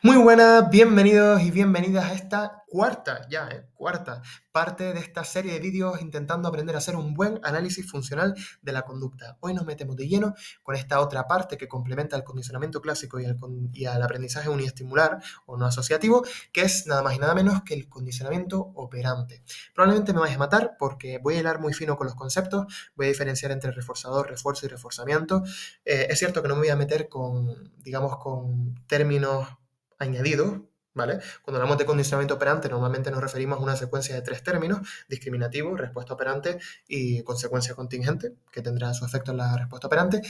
Muy buenas, bienvenidos y bienvenidas a esta cuarta parte de esta serie de vídeos intentando aprender a hacer un buen análisis funcional de la conducta. Hoy nos metemos de lleno con esta otra parte que complementa el condicionamiento clásico y al aprendizaje uniestimular o no asociativo, que es nada más y nada menos que el condicionamiento operante. Probablemente me vais a matar porque voy a hilar muy fino con los conceptos, voy a diferenciar entre reforzador, refuerzo y reforzamiento. Es cierto que no me voy a meter con, digamos, con términos añadidos, ¿vale? Cuando hablamos de condicionamiento operante, normalmente nos referimos a una secuencia de tres términos: discriminativo, respuesta operante y consecuencia contingente, que tendrá su efecto en la respuesta operante,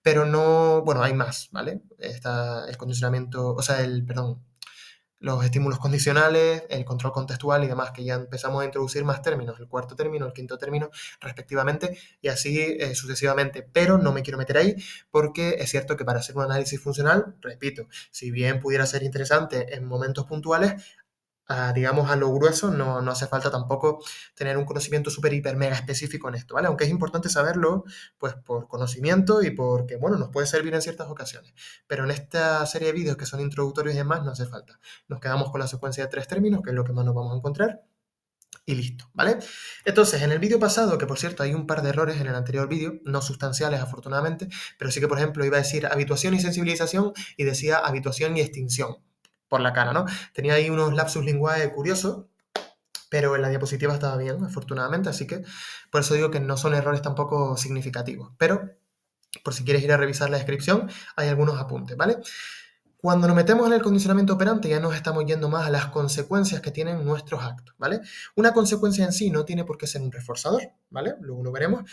pero no, bueno, hay más, ¿vale? Está el condicionamiento, o sea, perdón, los estímulos condicionales, el control contextual y demás, que ya empezamos a introducir más términos, el cuarto término, el quinto término, respectivamente, y así sucesivamente. Pero no me quiero meter ahí porque es cierto que para hacer un análisis funcional, repito, si bien pudiera ser interesante en momentos puntuales, digamos, a lo grueso, no hace falta tampoco tener un conocimiento súper, hiper, mega específico en esto, ¿vale? Aunque es importante saberlo, pues por conocimiento y porque, bueno, nos puede servir en ciertas ocasiones. Pero en esta serie de vídeos que son introductorios y demás, no hace falta. Nos quedamos con la secuencia de tres términos, que es lo que más nos vamos a encontrar, y listo, ¿vale? Entonces, en el vídeo pasado, que por cierto hay un par de errores en el anterior vídeo, no sustanciales afortunadamente, pero sí que, por ejemplo, iba a decir habituación y sensibilización y decía habituación y extinción, por la cara, ¿no? Tenía ahí unos lapsus linguae curiosos, pero en la diapositiva estaba bien, afortunadamente, así que por eso digo que no son errores tampoco significativos, pero por si quieres ir a revisar la descripción, hay algunos apuntes, ¿vale? Cuando nos metemos en el condicionamiento operante ya nos estamos yendo más a las consecuencias que tienen nuestros actos, ¿vale? Una consecuencia en sí no tiene por qué ser un reforzador, ¿vale? Luego lo veremos,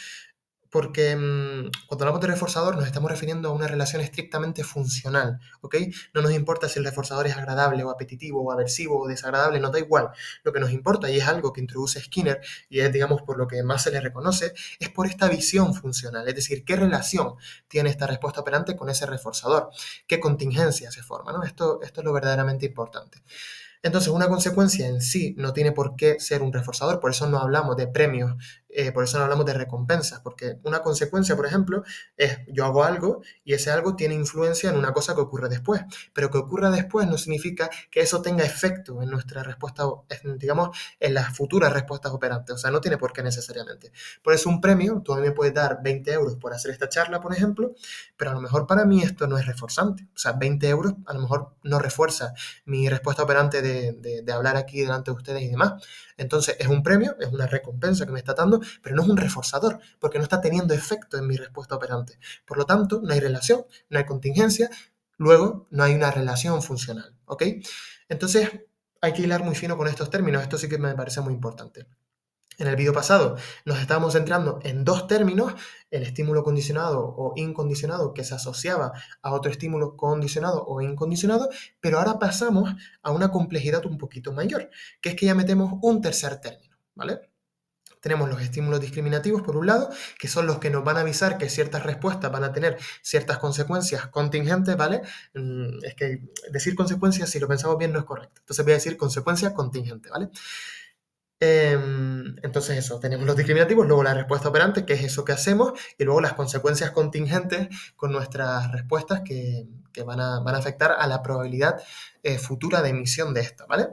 porque cuando hablamos de reforzador nos estamos refiriendo a una relación estrictamente funcional, ¿ok? No nos importa si el reforzador es agradable o apetitivo o aversivo o desagradable, nos da igual. Lo que nos importa, y es algo que introduce Skinner, y es, digamos, por lo que más se le reconoce, es por esta visión funcional, es decir, qué relación tiene esta respuesta operante con ese reforzador, qué contingencia se forma, ¿no? Esto es lo verdaderamente importante. Entonces, una consecuencia en sí no tiene por qué ser un reforzador, por eso no hablamos de premios, por eso no hablamos de recompensas, porque una consecuencia, por ejemplo, es yo hago algo y ese algo tiene influencia en una cosa que ocurre después, pero que ocurra después no significa que eso tenga efecto en nuestra respuesta, digamos, en las futuras respuestas operantes, o sea, no tiene por qué necesariamente. Por eso un premio, tú a mí me puedes dar 20 euros por hacer esta charla, por ejemplo, pero a lo mejor para mí esto no es reforzante, o sea, 20 euros a lo mejor no refuerza mi respuesta operante de hablar aquí delante de ustedes y demás. Entonces, es un premio, es una recompensa que me está dando, pero no es un reforzador, porque no está teniendo efecto en mi respuesta operante. Por lo tanto, no hay relación, no hay contingencia, luego no hay una relación funcional, ¿ok? Entonces, hay que hilar muy fino con estos términos, esto sí que me parece muy importante. En el vídeo pasado nos estábamos centrando en dos términos: el estímulo condicionado o incondicionado, que se asociaba a otro estímulo condicionado o incondicionado, pero ahora pasamos a una complejidad un poquito mayor, que es que ya metemos un tercer término, ¿vale? Tenemos los estímulos discriminativos, por un lado, que son los que nos van a avisar que ciertas respuestas van a tener ciertas consecuencias contingentes, ¿vale? Es que decir consecuencias, si lo pensamos bien, no es correcto. Entonces voy a decir consecuencia contingente, ¿vale? Entonces eso, tenemos los discriminativos, luego la respuesta operante, que es eso que hacemos, y luego las consecuencias contingentes con nuestras respuestas que van a afectar a la probabilidad futura de emisión de esta, ¿vale?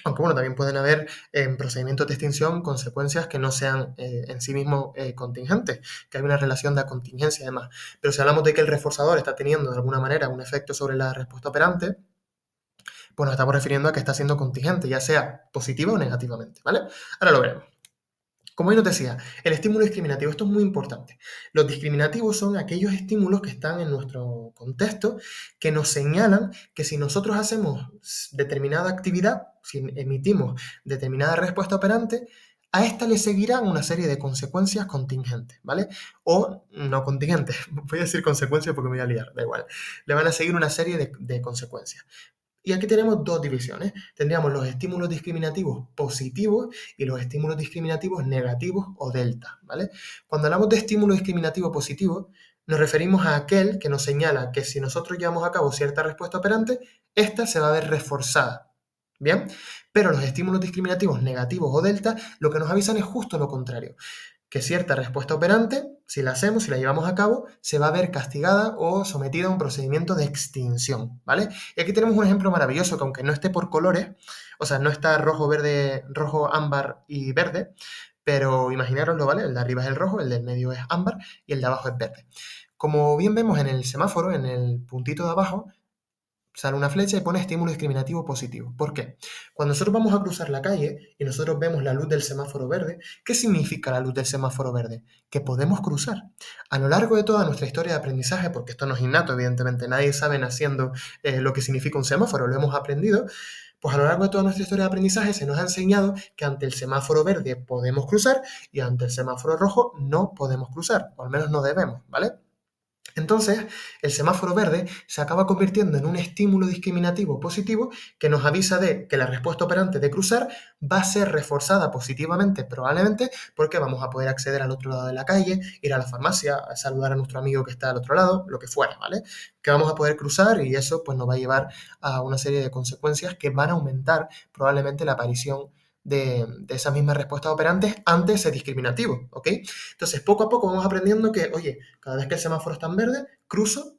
Aunque bueno, también pueden haber en procedimientos de extinción consecuencias que no sean en sí mismos contingentes, que hay una relación de contingencia además. Pero si hablamos de que el reforzador está teniendo de alguna manera un efecto sobre la respuesta operante, pues nos estamos refiriendo a que está siendo contingente, ya sea positiva o negativamente, ¿vale? Ahora lo veremos. Como yo nos decía, el estímulo discriminativo, esto es muy importante. Los discriminativos son aquellos estímulos que están en nuestro contexto que nos señalan que si nosotros hacemos determinada actividad, si emitimos determinada respuesta operante, a esta le seguirán una serie de consecuencias contingentes, ¿vale? O no contingentes, voy a decir consecuencias porque me voy a liar, da igual. Le van a seguir una serie de consecuencias. Y aquí tenemos dos divisiones. Tendríamos los estímulos discriminativos positivos y los estímulos discriminativos negativos o delta, ¿vale? Cuando hablamos de estímulo discriminativo positivo, nos referimos a aquel que nos señala que si nosotros llevamos a cabo cierta respuesta operante, esta se va a ver reforzada, ¿bien? Pero los estímulos discriminativos negativos o delta lo que nos avisan es justo lo contrario. que cierta respuesta operante, si la hacemos, si la llevamos a cabo, se va a ver castigada o sometida a un procedimiento de extinción, ¿vale? Y aquí tenemos un ejemplo maravilloso que aunque no esté por colores, o sea, no está rojo, verde, rojo, ámbar y verde, pero imaginároslo, ¿vale? El de arriba es el rojo, el del medio es ámbar y el de abajo es verde. Como bien vemos en el semáforo, en el puntito de abajo, sale una flecha y pone estímulo discriminativo positivo. ¿Por qué? Cuando nosotros vamos a cruzar la calle y nosotros vemos la luz del semáforo verde, ¿qué significa la luz del semáforo verde? Que podemos cruzar. A lo largo de toda nuestra historia de aprendizaje, porque esto no es innato, evidentemente, nadie sabe naciendo lo que significa un semáforo, lo hemos aprendido, pues a lo largo de toda nuestra historia de aprendizaje se nos ha enseñado que ante el semáforo verde podemos cruzar y ante el semáforo rojo no podemos cruzar, o al menos no debemos, ¿vale? Entonces, el semáforo verde se acaba convirtiendo en un estímulo discriminativo positivo que nos avisa de que la respuesta operante de cruzar va a ser reforzada positivamente, probablemente, porque vamos a poder acceder al otro lado de la calle, ir a la farmacia, a saludar a nuestro amigo que está al otro lado, lo que fuera, ¿vale? Que vamos a poder cruzar y eso pues nos va a llevar a una serie de consecuencias que van a aumentar probablemente la aparición de esas mismas respuestas operantes ante ese discriminativo, ¿ok? Entonces, poco a poco vamos aprendiendo que, oye, cada vez que el semáforo está en verde, cruzo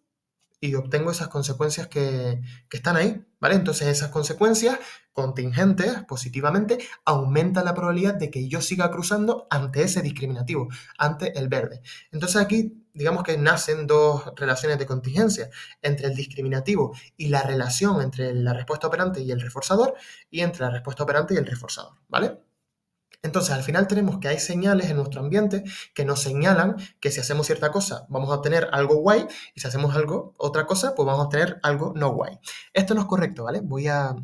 y obtengo esas consecuencias que están ahí, ¿vale? Entonces, esas consecuencias contingentes, positivamente, aumentan la probabilidad de que yo siga cruzando ante ese discriminativo, ante el verde. Entonces, aquí, digamos que nacen dos relaciones de contingencia entre el discriminativo y la relación entre la respuesta operante y el reforzador, y entre la respuesta operante y el reforzador, ¿vale? Entonces, al final tenemos que hay señales en nuestro ambiente que nos señalan que si hacemos cierta cosa vamos a obtener algo guay y si hacemos algo, otra cosa, pues vamos a obtener algo no guay. Esto no es correcto, ¿vale?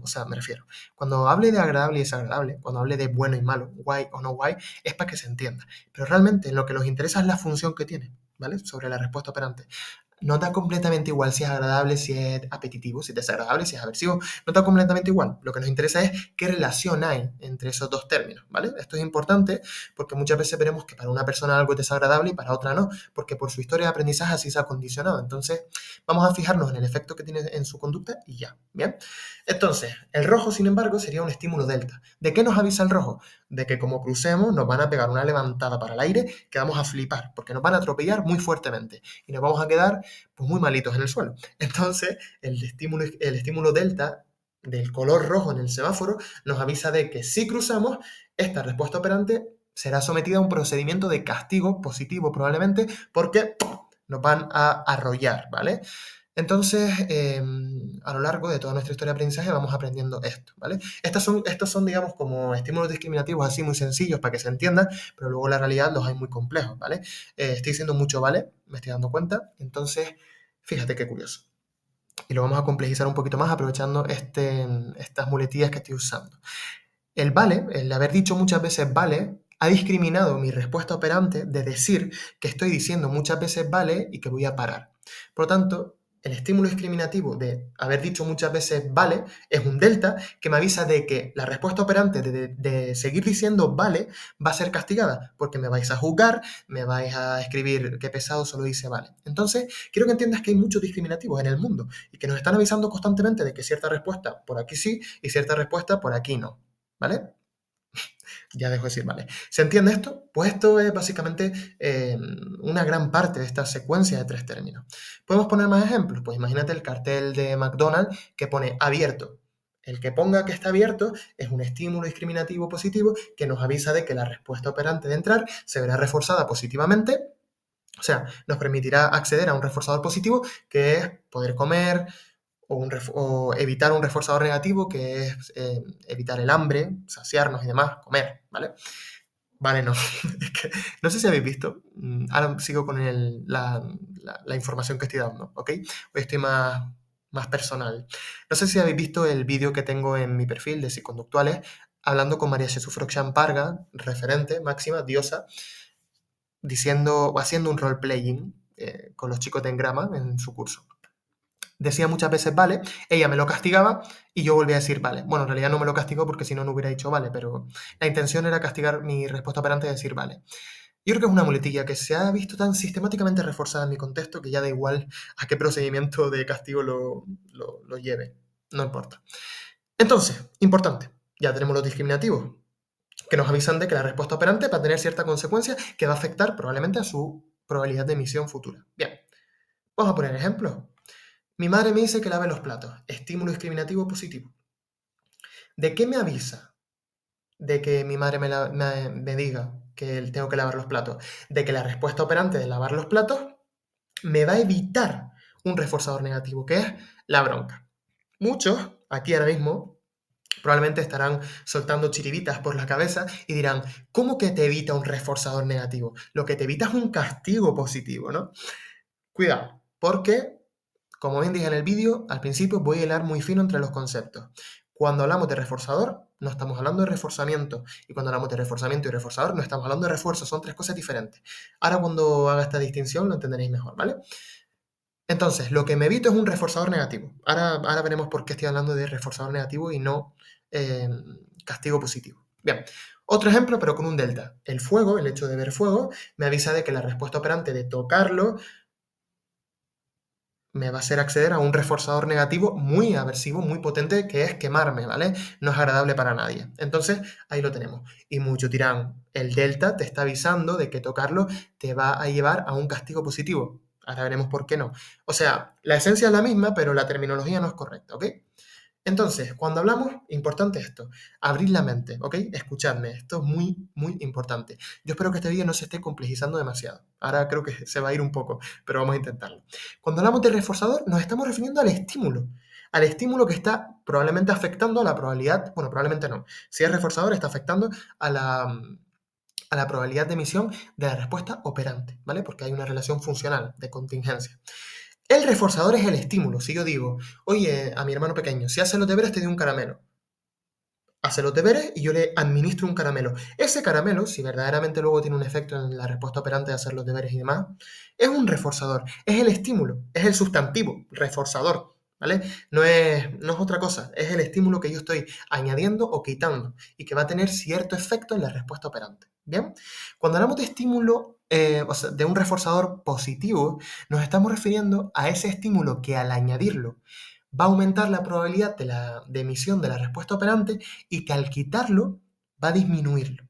O sea, me refiero, cuando hable de agradable y desagradable, cuando hable de bueno y malo, guay o no guay, es para que se entienda. Pero realmente lo que nos interesa es la función que tiene, ¿vale? Sobre la respuesta operante. No da completamente igual si es agradable, si es apetitivo, si es desagradable, si es aversivo. No da completamente igual. Lo que nos interesa es qué relación hay entre esos dos términos, ¿vale? Esto es importante porque muchas veces veremos que para una persona algo es desagradable y para otra no, porque por su historia de aprendizaje así se ha condicionado. Entonces, vamos a fijarnos en el efecto que tiene en su conducta y ya, ¿bien? Entonces, el rojo, sin embargo, sería un estímulo delta. ¿De qué nos avisa el rojo? De que como crucemos nos van a pegar una levantada para el aire que vamos a flipar, porque nos van a atropellar muy fuertemente y nos vamos a quedar pues muy malitos en el suelo. Entonces, el estímulo delta del color rojo en el semáforo nos avisa de que si cruzamos, esta respuesta operante será sometida a un procedimiento de castigo positivo probablemente porque nos van a arrollar, ¿vale? Entonces, a lo largo de toda nuestra historia de aprendizaje vamos aprendiendo esto, ¿vale? Estos son, digamos, como estímulos discriminativos así muy sencillos para que se entiendan, pero luego la realidad los hay muy complejos, ¿vale? Estoy diciendo mucho, ¿vale? Me estoy dando cuenta. Entonces, fíjate qué curioso. Y lo vamos a complejizar un poquito más aprovechando estas muletillas que estoy usando. El vale, el haber dicho muchas veces vale, ha discriminado mi respuesta operante de decir que estoy diciendo muchas veces vale y que voy a parar. Por lo tanto, el estímulo discriminativo de haber dicho muchas veces vale es un delta que me avisa de que la respuesta operante de seguir diciendo vale va a ser castigada porque me vais a juzgar, me vais a escribir qué pesado solo dice vale. Entonces, quiero que entiendas que hay muchos discriminativos en el mundo y que nos están avisando constantemente de que cierta respuesta por aquí sí y cierta respuesta por aquí no. ¿Vale? Ya dejo de decir, vale. ¿Se entiende esto? Pues esto es básicamente una gran parte de esta secuencia de tres términos. ¿Podemos poner más ejemplos? Pues imagínate el cartel de McDonald's que pone abierto. El que ponga que está abierto es un estímulo discriminativo positivo que nos avisa de que la respuesta operante de entrar se verá reforzada positivamente, o sea, nos permitirá acceder a un reforzador positivo que es poder comer, o evitar un reforzador negativo que es evitar el hambre, saciarnos y demás, comer, ¿vale? Vale, no. Es que, no sé si habéis visto. Ahora sigo con la información que estoy dando, ¿ok? Hoy estoy más personal. No sé si habéis visto el vídeo que tengo en mi perfil de psiconductuales hablando con María Jesús Froxán Parga, referente, máxima, diosa, diciendo o haciendo un role-playing con los chicos de Engrama en su curso. Decía muchas veces vale, ella me lo castigaba y yo volvía a decir vale. Bueno, en realidad no me lo castigó porque si no, no hubiera dicho vale, pero la intención era castigar mi respuesta operante y decir vale. Yo creo que es una muletilla que se ha visto tan sistemáticamente reforzada en mi contexto que ya da igual a qué procedimiento de castigo lo lleve. No importa. Entonces, importante, ya tenemos los discriminativos. que nos avisan de que la respuesta operante va a tener cierta consecuencia que va a afectar probablemente a su probabilidad de emisión futura. Bien, vamos a poner ejemplos. Mi madre me dice que lave los platos. Estímulo discriminativo positivo. ¿De qué me avisa? De que mi madre me diga que tengo que lavar los platos. De que la respuesta operante de lavar los platos me va a evitar un reforzador negativo, que es la bronca. Muchos, aquí ahora mismo, probablemente estarán soltando chiribitas por la cabeza y dirán, ¿cómo que te evita un reforzador negativo? Lo que te evita es un castigo positivo, ¿no? Cuidado, porque, como bien dije en el vídeo, al principio voy a hilar muy fino entre los conceptos. Cuando hablamos de reforzador, no estamos hablando de reforzamiento. Y cuando hablamos de reforzamiento y reforzador, no estamos hablando de refuerzo, son tres cosas diferentes. Ahora cuando haga esta distinción lo entenderéis mejor, ¿vale? Entonces, lo que me evito es un reforzador negativo. Ahora veremos por qué estoy hablando de reforzador negativo y no castigo positivo. Bien, otro ejemplo, pero con un delta. El fuego, el hecho de ver fuego, me avisa de que la respuesta operante de tocarlo me va a hacer acceder a un reforzador negativo muy aversivo, muy potente, que es quemarme, ¿vale? No es agradable para nadie. Entonces, ahí lo tenemos. Y muchos dirán, el delta te está avisando de que tocarlo te va a llevar a un castigo positivo. Ahora veremos por qué no. O sea, la esencia es la misma, pero la terminología no es correcta, ¿ok? Entonces, cuando hablamos, importante esto, abrir la mente, ¿ok? Escuchadme, esto es muy, muy importante. Yo espero que este vídeo no se esté complejizando demasiado. Ahora creo que se va a ir un poco, pero vamos a intentarlo. Cuando hablamos de reforzador, nos estamos refiriendo al estímulo que está probablemente afectando a la probabilidad, bueno, probablemente no. Si es reforzador, está afectando a la probabilidad de emisión de la respuesta operante, ¿vale? Porque hay una relación funcional de contingencia. El reforzador es el estímulo. Si yo digo, oye, a mi hermano pequeño, si hace los deberes te doy un caramelo. Hace los deberes y yo le administro un caramelo. Ese caramelo, si verdaderamente luego tiene un efecto en la respuesta operante de hacer los deberes y demás, es un reforzador. Es el estímulo, es el sustantivo, reforzador, ¿vale? No es otra cosa, es el estímulo que yo estoy añadiendo o quitando y que va a tener cierto efecto en la respuesta operante. ¿Bien? Cuando hablamos de estímulo, o sea, de un reforzador positivo, nos estamos refiriendo a ese estímulo que al añadirlo va a aumentar la probabilidad de emisión de la respuesta operante y que al quitarlo va a disminuirlo.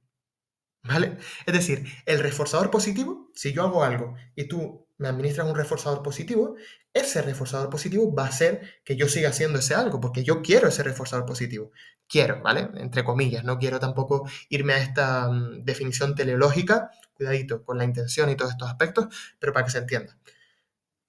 ¿Vale? Es decir, el reforzador positivo, si yo hago algo y tú me administras un reforzador positivo, ese reforzador positivo va a hacer que yo siga haciendo ese algo, porque yo quiero ese reforzador positivo. Quiero, ¿vale? Entre comillas, no quiero tampoco irme a esta definición teleológica, cuidadito con la intención y todos estos aspectos, pero para que se entienda.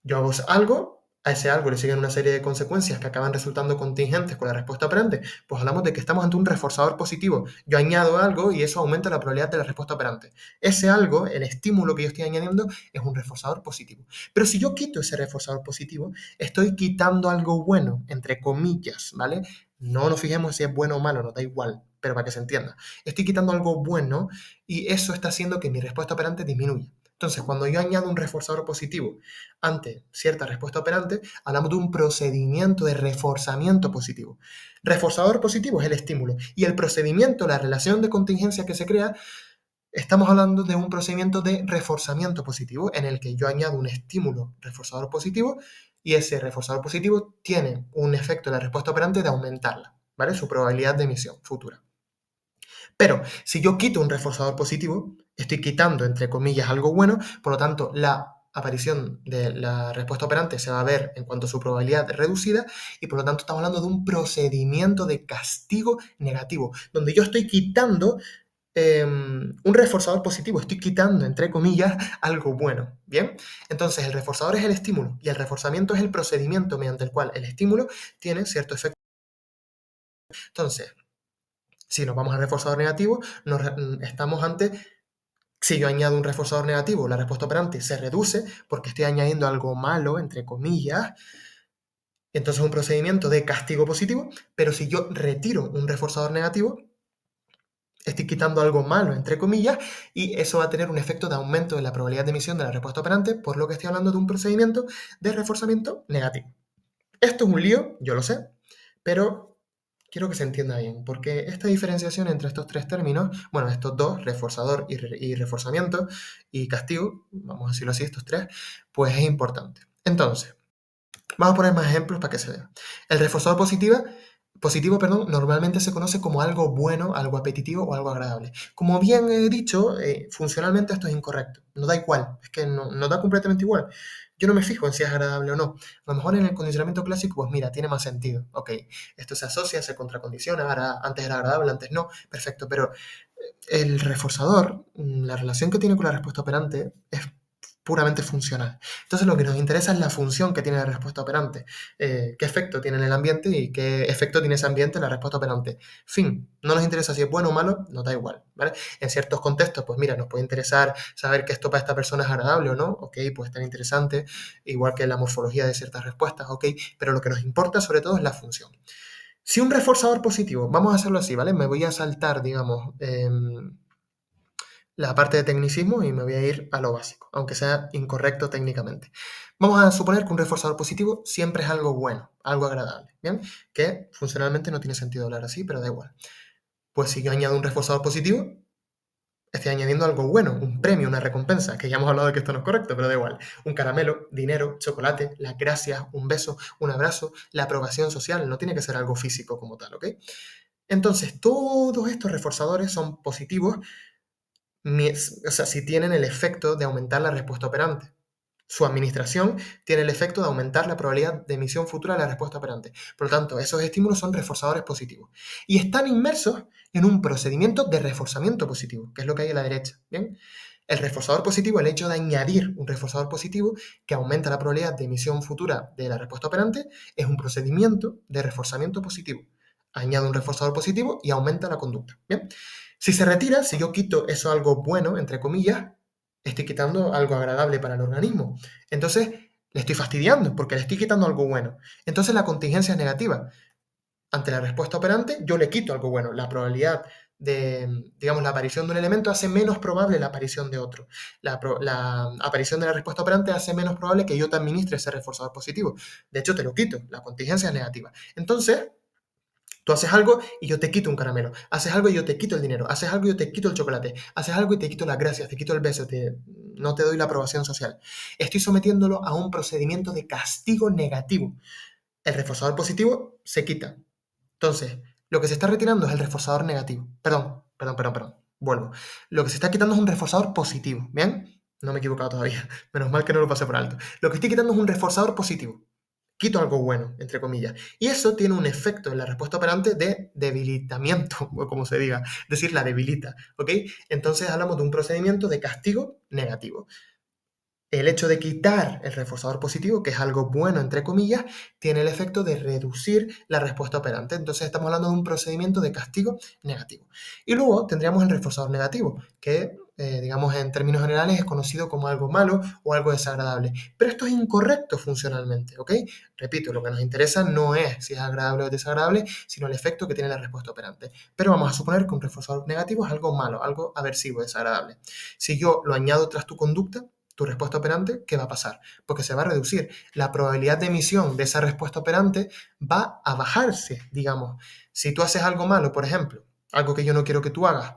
Yo hago algo, a ese algo le siguen una serie de consecuencias que acaban resultando contingentes con la respuesta operante, pues hablamos de que estamos ante un reforzador positivo. Yo añado algo y eso aumenta la probabilidad de la respuesta operante. Ese algo, el estímulo que yo estoy añadiendo, es un reforzador positivo. Pero si yo quito ese reforzador positivo, estoy quitando algo bueno, entre comillas, ¿vale? No nos fijemos si es bueno o malo, nos da igual, pero para que se entienda. Estoy quitando algo bueno y eso está haciendo que mi respuesta operante disminuya. Entonces, cuando yo añado un reforzador positivo ante cierta respuesta operante, hablamos de un procedimiento de reforzamiento positivo. Reforzador positivo es el estímulo y el procedimiento, la relación de contingencia que se crea, estamos hablando de un procedimiento de reforzamiento positivo en el que yo añado un estímulo reforzador positivo y ese reforzador positivo tiene un efecto en la respuesta operante de aumentarla, ¿vale? Su probabilidad de emisión futura. Pero si yo quito un reforzador positivo, estoy quitando, entre comillas, algo bueno, por lo tanto, la aparición de la respuesta operante se va a ver en cuanto a su probabilidad reducida y por lo tanto estamos hablando de un procedimiento de castigo negativo, donde yo estoy quitando un reforzador positivo, estoy quitando, entre comillas, algo bueno, ¿bien? Entonces, el reforzador es el estímulo y el reforzamiento es el procedimiento mediante el cual el estímulo tiene cierto efecto. Entonces, si nos vamos al reforzador negativo, estamos ante, si yo añado un reforzador negativo, la respuesta operante se reduce porque estoy añadiendo algo malo, entre comillas, entonces es un procedimiento de castigo positivo, pero si yo retiro un reforzador negativo, estoy quitando algo malo, entre comillas, y eso va a tener un efecto de aumento de la probabilidad de emisión de la respuesta operante, por lo que estoy hablando de un procedimiento de reforzamiento negativo. Esto es un lío, yo lo sé, pero quiero que se entienda bien, porque esta diferenciación entre estos tres términos, bueno, estos dos, reforzador y reforzamiento, y castigo, vamos a decirlo así, estos tres, pues es importante. Entonces, Vamos a poner más ejemplos para que se vea. El reforzador positivo, normalmente se conoce como algo bueno, algo apetitivo o algo agradable. Como bien he dicho, funcionalmente esto es incorrecto. No da igual, es que no da completamente igual. Yo no me fijo en si es agradable o no. A lo mejor en el condicionamiento clásico, pues mira, tiene más sentido. Ok, esto se asocia, se contracondiciona, ahora antes era agradable, antes no, perfecto, pero el reforzador, la relación que tiene con la respuesta operante es puramente funcional. Entonces lo que nos interesa es la función que tiene la respuesta operante, qué efecto tiene en el ambiente y qué efecto tiene ese ambiente en la respuesta operante. Fin, no nos interesa si es bueno o malo, nos da igual, ¿vale? En ciertos contextos, pues mira, nos puede interesar saber que esto para esta persona es agradable o no, ok, puede estar interesante, igual que la morfología de ciertas respuestas, ok, pero lo que nos importa sobre todo es la función. Si un reforzador positivo, vamos a hacerlo así, ¿vale? Me voy a saltar, digamos, la parte de tecnicismo y me voy a ir a lo básico, aunque sea incorrecto técnicamente. Vamos a suponer que un reforzador positivo siempre es algo bueno, algo agradable, ¿bien? Que funcionalmente no tiene sentido hablar así, pero da igual. Pues si yo añado un reforzador positivo, estoy añadiendo algo bueno, un premio, una recompensa, que ya hemos hablado de que esto no es correcto, pero da igual. Un caramelo, dinero, chocolate, las gracias, un beso, un abrazo, la aprobación social, no tiene que ser algo físico como tal, ¿ok? Entonces, todos estos reforzadores son positivos o sea, si tienen el efecto de aumentar la respuesta operante. Su administración tiene el efecto de aumentar la probabilidad de emisión futura de la respuesta operante. Por lo tanto, esos estímulos son reforzadores positivos. Y están inmersos en un procedimiento de reforzamiento positivo, que es lo que hay a la derecha. ¿Bien? El reforzador positivo, el hecho de añadir un reforzador positivo que aumenta la probabilidad de emisión futura de la respuesta operante, es un procedimiento de reforzamiento positivo. Añado un reforzador positivo y aumenta la conducta. ¿Bien? Si se retira, si yo quito eso algo bueno, entre comillas, estoy quitando algo agradable para el organismo. Entonces, le estoy fastidiando porque le estoy quitando algo bueno. Entonces, la contingencia es negativa. Ante la respuesta operante, yo le quito algo bueno. La probabilidad de, digamos, la aparición de un elemento hace menos probable la aparición de otro. La aparición de la respuesta operante hace menos probable que yo te administre ese reforzador positivo. De hecho, te lo quito. La contingencia es negativa. Entonces, tú haces algo y yo te quito un caramelo. Haces algo y yo te quito el dinero. Haces algo y yo te quito el chocolate. Haces algo y te quito las gracias, te quito el beso, no te doy la aprobación social. Estoy sometiéndolo a un procedimiento de castigo negativo. El reforzador positivo se quita. Entonces, lo que se está retirando es el reforzador negativo. Perdón. Vuelvo. Lo que se está quitando es un reforzador positivo. ¿Bien? No me he equivocado todavía. Menos mal que no lo pasé por alto. Lo que estoy quitando es un reforzador positivo. Quito algo bueno, entre comillas. Y eso tiene un efecto en la respuesta operante de debilitamiento, o como se diga, es decir, la debilita, ¿ok? Entonces hablamos de un procedimiento de castigo negativo. El hecho de quitar el reforzador positivo, que es algo bueno, entre comillas, tiene el efecto de reducir la respuesta operante. Entonces estamos hablando de un procedimiento de castigo negativo. Y luego tendríamos el reforzador negativo, que, digamos, en términos generales es conocido como algo malo o algo desagradable. Pero esto es incorrecto funcionalmente, ¿ok? Repito, lo que nos interesa no es si es agradable o desagradable, sino el efecto que tiene la respuesta operante. Pero vamos a suponer que un reforzador negativo es algo malo, algo aversivo, desagradable. Si yo lo añado tras tu conducta, tu respuesta operante, ¿qué va a pasar? Porque se va a reducir. La probabilidad de emisión de esa respuesta operante va a bajarse, digamos. Si tú haces algo malo, por ejemplo, algo que yo no quiero que tú hagas,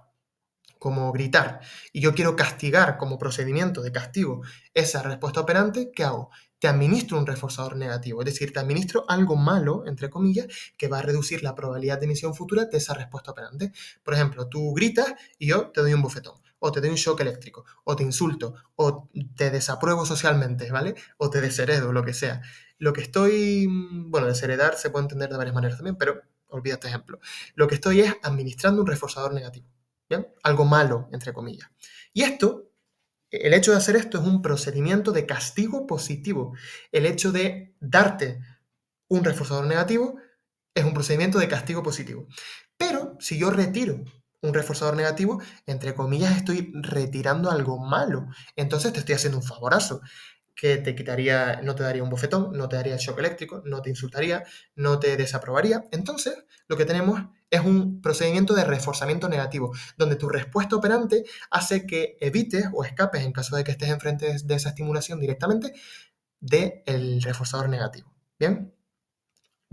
como gritar, y yo quiero castigar como procedimiento de castigo esa respuesta operante, ¿qué hago? Te administro un reforzador negativo, es decir, te administro algo malo, entre comillas, que va a reducir la probabilidad de emisión futura de esa respuesta operante. Por ejemplo, tú gritas y yo te doy un bofetón, o te doy un shock eléctrico, o te insulto, o te desapruebo socialmente, ¿vale? O te desheredo, lo que sea. Lo que estoy, bueno, desheredar se puede entender de varias maneras también, pero olvida este ejemplo. Lo que estoy es administrando un reforzador negativo. ¿Bien? Algo malo, entre comillas. Y esto, el hecho de hacer esto es un procedimiento de castigo positivo. El hecho de darte un reforzador negativo es un procedimiento de castigo positivo. Pero si yo retiro un reforzador negativo, entre comillas, estoy retirando algo malo. Entonces te estoy haciendo un favorazo que te quitaría, no te daría un bofetón, no te daría el shock eléctrico, no te insultaría, no te desaprobaría. Entonces, lo que tenemos es un procedimiento de reforzamiento negativo, donde tu respuesta operante hace que evites o escapes, en caso de que estés enfrente de esa estimulación directamente, del reforzador negativo. ¿Bien?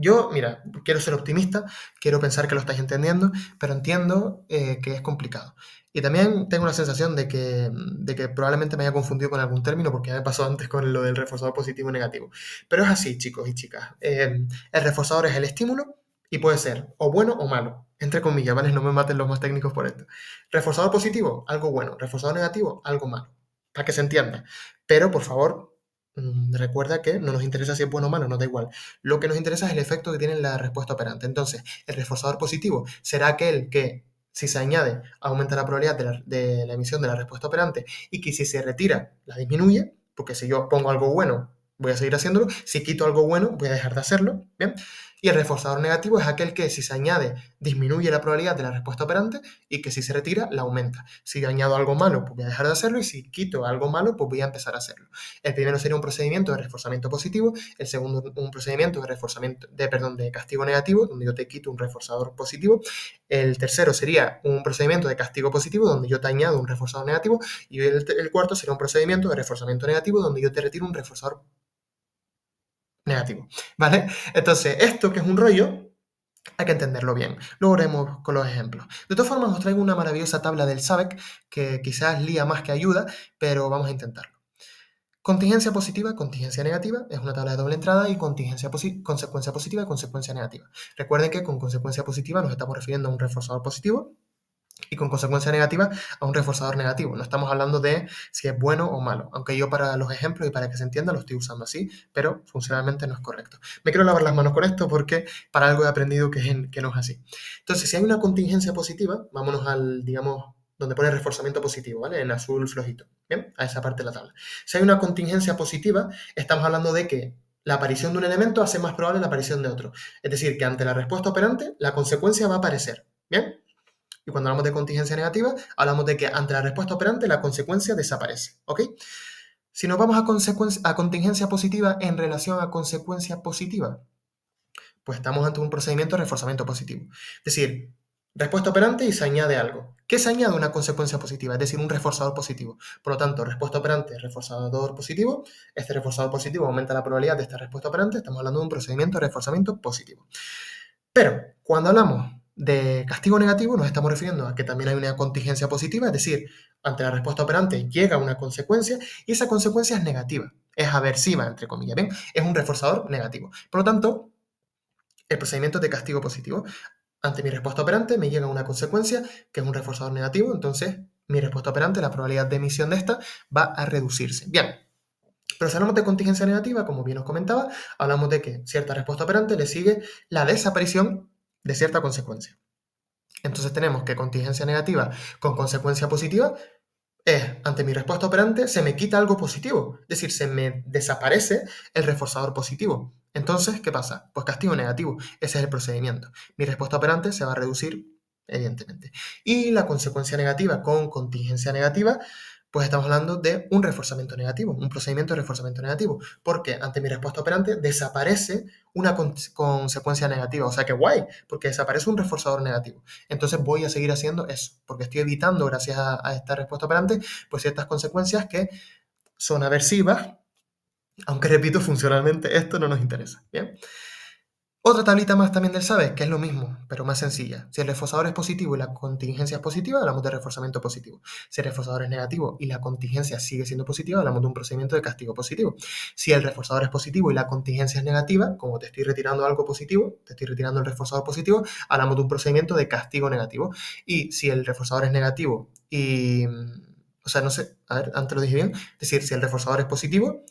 Yo, mira, quiero ser optimista, quiero pensar que lo estáis entendiendo, pero entiendo que es complicado. Y también tengo la sensación de que probablemente me haya confundido con algún término porque ya me pasó antes con lo del reforzador positivo y negativo. Pero es así, chicos y chicas. El reforzador es el estímulo y puede ser o bueno o malo, entre comillas, ¿vale? No me maten los más técnicos por esto. Reforzador positivo, algo bueno. Reforzador negativo, algo malo. Para que se entienda. Pero, por favor, recuerda que no nos interesa si es bueno o malo, nos da igual. Lo que nos interesa es el efecto que tiene la respuesta operante. Entonces, el reforzador positivo será aquel que, si se añade, aumenta la probabilidad de la emisión de la respuesta operante y que si se retira, la disminuye, porque si yo pongo algo bueno, voy a seguir haciéndolo. Si quito algo bueno, voy a dejar de hacerlo. ¿Bien? Y el reforzador negativo es aquel que, si se añade, disminuye la probabilidad de la respuesta operante y que si se retira, la aumenta. Si añado algo malo, pues voy a dejar de hacerlo y si quito algo malo, pues voy a empezar a hacerlo. El primero sería un procedimiento de reforzamiento positivo, el segundo un procedimiento de de castigo negativo, donde yo te quito un reforzador positivo. El tercero sería un procedimiento de castigo positivo, donde yo te añado un reforzador negativo. Y el cuarto sería un procedimiento de reforzamiento negativo, donde yo te retiro un reforzador negativo, ¿vale? Entonces, esto que es un rollo, hay que entenderlo bien. Luego veremos con los ejemplos. De todas formas, os traigo una maravillosa tabla del SABEC que quizás lía más que ayuda, pero vamos a intentarlo. Contingencia positiva, contingencia negativa, es una tabla de doble entrada y consecuencia positiva y consecuencia negativa. Recuerden que con consecuencia positiva nos estamos refiriendo a un reforzador positivo y con consecuencia negativa a un reforzador negativo. No estamos hablando de si es bueno o malo, aunque yo para los ejemplos y para que se entienda lo estoy usando así, pero funcionalmente no es correcto. Me quiero lavar las manos con esto porque para algo he aprendido que no es así. Entonces, si hay una contingencia positiva, vámonos al, digamos, donde pone reforzamiento positivo, ¿vale? En azul flojito, ¿bien? A esa parte de la tabla. Si hay una contingencia positiva, estamos hablando de que la aparición de un elemento hace más probable la aparición de otro. Es decir, que ante la respuesta operante, la consecuencia va a aparecer, ¿bien? Y cuando hablamos de contingencia negativa, hablamos de que ante la respuesta operante la consecuencia desaparece, ¿ok? Si nos vamos a contingencia positiva en relación a consecuencia positiva, pues estamos ante un procedimiento de reforzamiento positivo. Es decir, respuesta operante y se añade algo. ¿Qué se añade? Una consecuencia positiva, es decir, un reforzador positivo. Por lo tanto, respuesta operante, reforzador positivo. Este reforzador positivo aumenta la probabilidad de esta respuesta operante. Estamos hablando de un procedimiento de reforzamiento positivo. Pero cuando hablamos de castigo negativo, nos estamos refiriendo a que también hay una contingencia positiva, es decir, ante la respuesta operante llega una consecuencia y esa consecuencia es negativa, es aversiva, entre comillas, ¿bien? Es un reforzador negativo. Por lo tanto, el procedimiento de castigo positivo. Ante mi respuesta operante me llega una consecuencia que es un reforzador negativo, entonces mi respuesta operante, la probabilidad de emisión de esta, va a reducirse. Bien, pero si hablamos de contingencia negativa, como bien os comentaba, hablamos de que cierta respuesta operante le sigue la desaparición de cierta consecuencia. Entonces tenemos que contingencia negativa con consecuencia positiva es, ante mi respuesta operante, se me quita algo positivo, es decir, se me desaparece el reforzador positivo. Entonces, ¿qué pasa? Pues castigo negativo, ese es el procedimiento. Mi respuesta operante se va a reducir, evidentemente. Y la consecuencia negativa con contingencia negativa, pues estamos hablando de un reforzamiento negativo, un procedimiento de reforzamiento negativo, porque ante mi respuesta operante desaparece una consecuencia negativa, o sea que guay, porque desaparece un reforzador negativo. Entonces voy a seguir haciendo eso, porque estoy evitando, gracias a esta respuesta operante, pues ciertas consecuencias que son aversivas, aunque repito, funcionalmente esto no nos interesa, ¿bien? Otra tablita más también del SABES, que es lo mismo, pero más sencilla. Si el reforzador es positivo y la contingencia es positiva, hablamos de reforzamiento positivo. Si el reforzador es negativo y la contingencia sigue siendo positiva, hablamos de un procedimiento de castigo positivo. Si el reforzador es positivo y la contingencia es negativa, como te estoy retirando algo positivo, te estoy retirando el reforzador positivo, hablamos de un procedimiento de castigo negativo. Y si el reforzador es negativo y... O sea, no sé, a ver, antes lo dije bien. Es decir, si el reforzador es positivo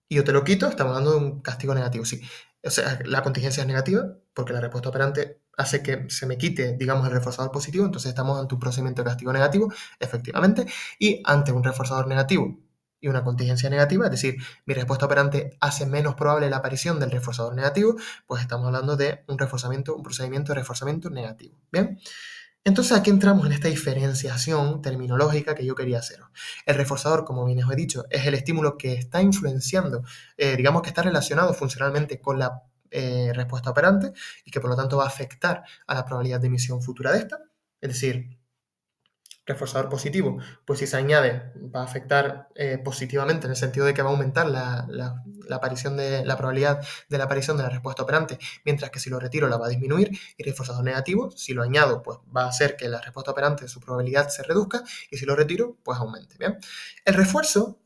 y yo te lo quito, estamos hablando de un castigo negativo, sí. O sea, la contingencia es negativa porque la respuesta operante hace que se me quite, digamos, el reforzador positivo, entonces estamos ante un procedimiento de castigo negativo, efectivamente, y ante un reforzador negativo y una contingencia negativa, es decir, mi respuesta operante hace menos probable la aparición del reforzador negativo, pues estamos hablando de un procedimiento de reforzamiento negativo. ¿Bien? Entonces aquí entramos en esta diferenciación terminológica que yo quería hacer. El reforzador, como bien os he dicho, es el estímulo que está influenciando, digamos que está relacionado funcionalmente con la respuesta operante y que por lo tanto va a afectar a la probabilidad de emisión futura de esta. Es decir, Reforzador positivo, pues si se añade va a afectar positivamente en el sentido de que va a aumentar la aparición de la probabilidad de la aparición de la respuesta operante, mientras que si lo retiro la va a disminuir. Y reforzador negativo, si lo añado, pues va a hacer que la respuesta operante, su probabilidad se reduzca, y si lo retiro, pues aumente. ¿Bien? El refuerzo,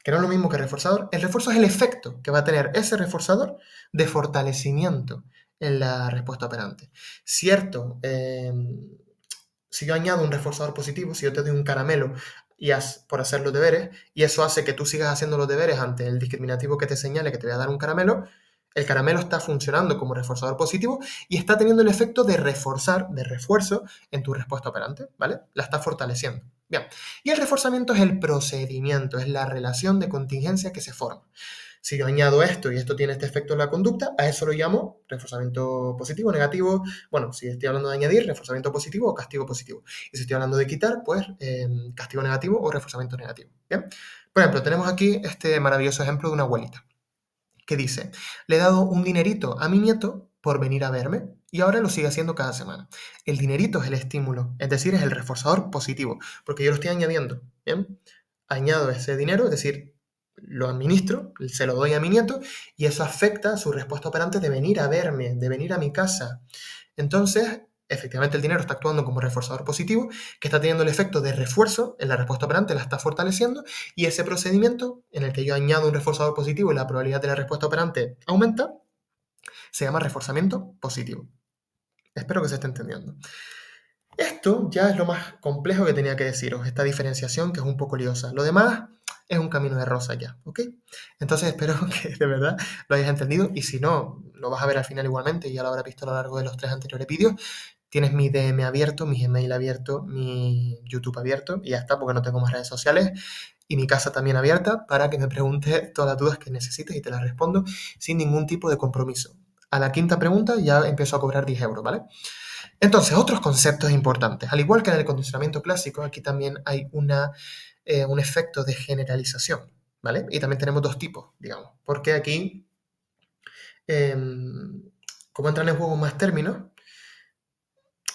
que no es lo mismo que reforzador, el refuerzo es el efecto que va a tener ese reforzador de fortalecimiento en la respuesta operante. Cierto, si yo añado un reforzador positivo, si yo te doy un caramelo por hacer los deberes, y eso hace que tú sigas haciendo los deberes ante el discriminativo que te señale que te voy a dar un caramelo, el caramelo está funcionando como reforzador positivo y está teniendo el efecto de reforzar, de refuerzo en tu respuesta operante, ¿vale? La está fortaleciendo. Bien. Y el reforzamiento es el procedimiento, es la relación de contingencia que se forma. Si yo añado esto y esto tiene este efecto en la conducta, a eso lo llamo reforzamiento positivo, negativo. Bueno, si estoy hablando de añadir, reforzamiento positivo o castigo positivo. Y si estoy hablando de quitar, pues castigo negativo o reforzamiento negativo. ¿Bien? Por ejemplo, tenemos aquí este maravilloso ejemplo de una abuelita que dice, le he dado un dinerito a mi nieto por venir a verme y ahora lo sigue haciendo cada semana. El dinerito es el estímulo, es decir, es el reforzador positivo, porque yo lo estoy añadiendo. ¿Bien? Añado ese dinero, es decir, lo administro, se lo doy a mi nieto y eso afecta su respuesta operante de venir a verme, de venir a mi casa. Entonces, efectivamente el dinero está actuando como reforzador positivo, que está teniendo el efecto de refuerzo en la respuesta operante, la está fortaleciendo, y ese procedimiento en el que yo añado un reforzador positivo y la probabilidad de la respuesta operante aumenta, se llama reforzamiento positivo. Espero que se esté entendiendo. Esto ya es lo más complejo que tenía que deciros, esta diferenciación que es un poco liosa. Lo demás es un camino de rosa ya, ¿ok? Entonces espero que de verdad lo hayas entendido y si no, lo vas a ver al final igualmente y ya lo habrás visto a lo largo de los 3 anteriores vídeos. Tienes mi DM abierto, mi Gmail abierto, mi YouTube abierto y ya está, porque no tengo más redes sociales y mi casa también abierta para que me preguntes todas las dudas que necesites y te las respondo sin ningún tipo de compromiso. A la quinta pregunta ya empiezo a cobrar 10 euros, ¿vale? Entonces, otros conceptos importantes. Al igual que en el condicionamiento clásico, aquí también hay un efecto de generalización, ¿vale? Y también tenemos dos tipos, digamos, porque aquí, como entran en juego más términos,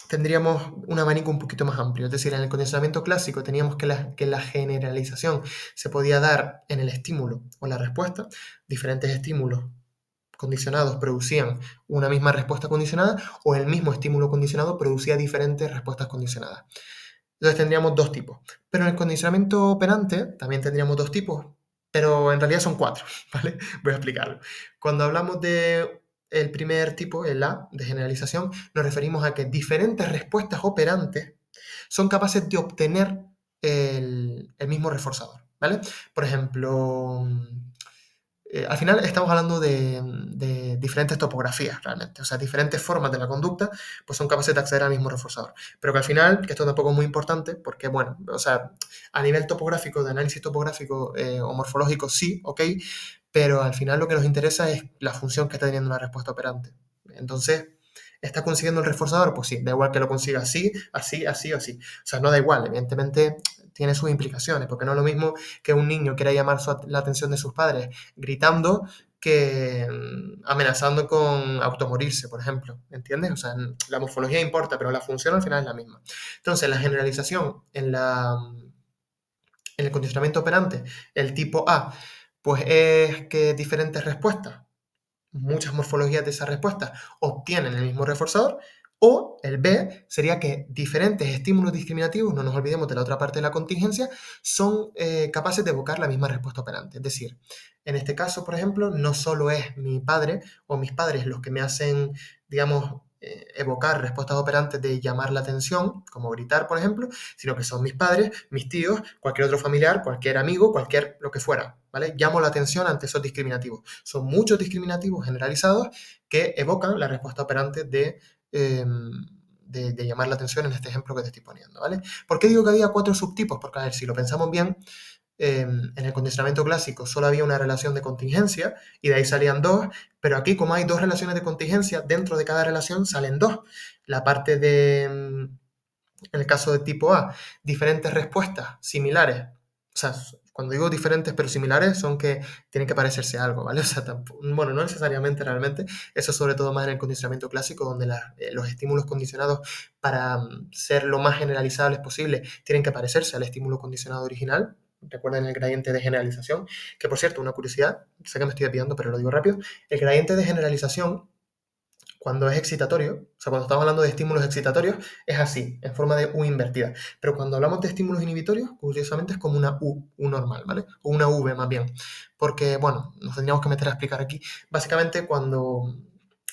tendríamos un abanico un poquito más amplio. Es decir, en el condicionamiento clásico teníamos que la generalización se podía dar en el estímulo o la respuesta. Diferentes estímulos condicionados producían una misma respuesta condicionada o el mismo estímulo condicionado producía diferentes respuestas condicionadas. Entonces tendríamos dos tipos. Pero en el condicionamiento operante también tendríamos dos tipos, pero en realidad son cuatro, ¿vale? Voy a explicarlo. Cuando hablamos de el primer tipo, el A, de generalización, nos referimos a que diferentes respuestas operantes son capaces de obtener el mismo reforzador, ¿vale? Por ejemplo, al final estamos hablando de diferentes topografías realmente, o sea, diferentes formas de la conducta, pues son capaces de acceder al mismo reforzador. Pero que al final, que esto tampoco es muy importante, porque bueno, o sea, a nivel topográfico, de análisis topográfico o morfológico sí, ok, pero al final lo que nos interesa es la función que está teniendo la respuesta operante. Entonces, ¿está consiguiendo el reforzador? Pues sí, da igual que lo consiga así, así, así o así. O sea, no da igual, evidentemente tiene sus implicaciones, porque no es lo mismo que un niño quiera llamar la atención de sus padres gritando que amenazando con automorirse, por ejemplo, ¿entiendes? O sea, la morfología importa, pero la función al final es la misma. Entonces, la generalización en el condicionamiento operante, el tipo A, pues es que diferentes respuestas, muchas morfologías de esa respuesta obtienen el mismo reforzador, o el B sería que diferentes estímulos discriminativos, no nos olvidemos de la otra parte de la contingencia, son capaces de evocar la misma respuesta operante. Es decir, en este caso, por ejemplo, no solo es mi padre o mis padres los que me hacen, digamos, evocar respuestas operantes de llamar la atención, como gritar, por ejemplo, sino que son mis padres, mis tíos, cualquier otro familiar, cualquier amigo, cualquier lo que fuera, ¿vale? Llamo la atención ante esos discriminativos. Son muchos discriminativos generalizados que evocan la respuesta operante de llamar la atención en este ejemplo que te estoy poniendo, ¿vale? ¿Por qué digo que había 4 subtipos? Porque, a ver, si lo pensamos bien, en el condicionamiento clásico solo había una relación de contingencia y de ahí salían dos, pero aquí como hay dos relaciones de contingencia, dentro de cada relación salen dos. La parte de, en el caso de tipo A, diferentes respuestas similares sea, cuando digo diferentes pero similares, son que tienen que parecerse a algo, ¿vale? O sea, bueno, no necesariamente realmente, eso sobre todo más en el condicionamiento clásico, donde los estímulos condicionados para ser lo más generalizables posible tienen que parecerse al estímulo condicionado original. Recuerden el gradiente de generalización, que por cierto, una curiosidad, sé que me estoy desviando, pero lo digo rápido, el gradiente de generalización cuando es excitatorio, o sea, cuando estamos hablando de estímulos excitatorios, es así, en forma de U invertida. Pero cuando hablamos de estímulos inhibitorios, curiosamente es como una U normal, ¿vale? O una V más bien. Porque, bueno, nos tendríamos que meter a explicar aquí. Básicamente, cuando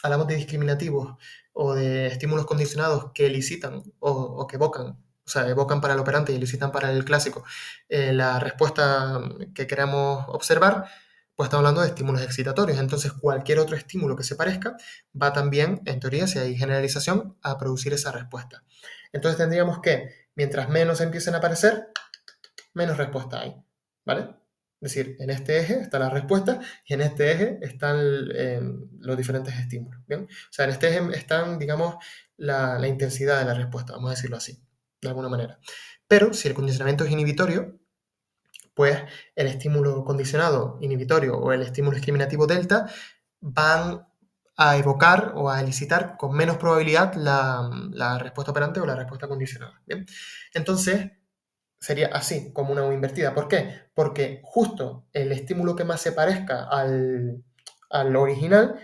hablamos de discriminativos o de estímulos condicionados que elicitan o que evocan, o sea, evocan para el operante y elicitan para el clásico la respuesta que queremos observar, pues estamos hablando de estímulos excitatorios. Entonces, cualquier otro estímulo que se parezca va también, en teoría, si hay generalización, a producir esa respuesta. Entonces tendríamos que, mientras menos empiecen a aparecer, menos respuesta hay, ¿vale? Es decir, en este eje está la respuesta y en este eje están los diferentes estímulos, ¿bien? O sea, en este eje están, digamos, la intensidad de la respuesta, vamos a decirlo así, de alguna manera. Pero si el condicionamiento es inhibitorio, pues el estímulo condicionado inhibitorio o el estímulo discriminativo delta van a evocar o a elicitar con menos probabilidad la respuesta operante o la respuesta condicionada. ¿Bien? Entonces, sería así, como una U invertida. ¿Por qué? Porque justo el estímulo que más se parezca al original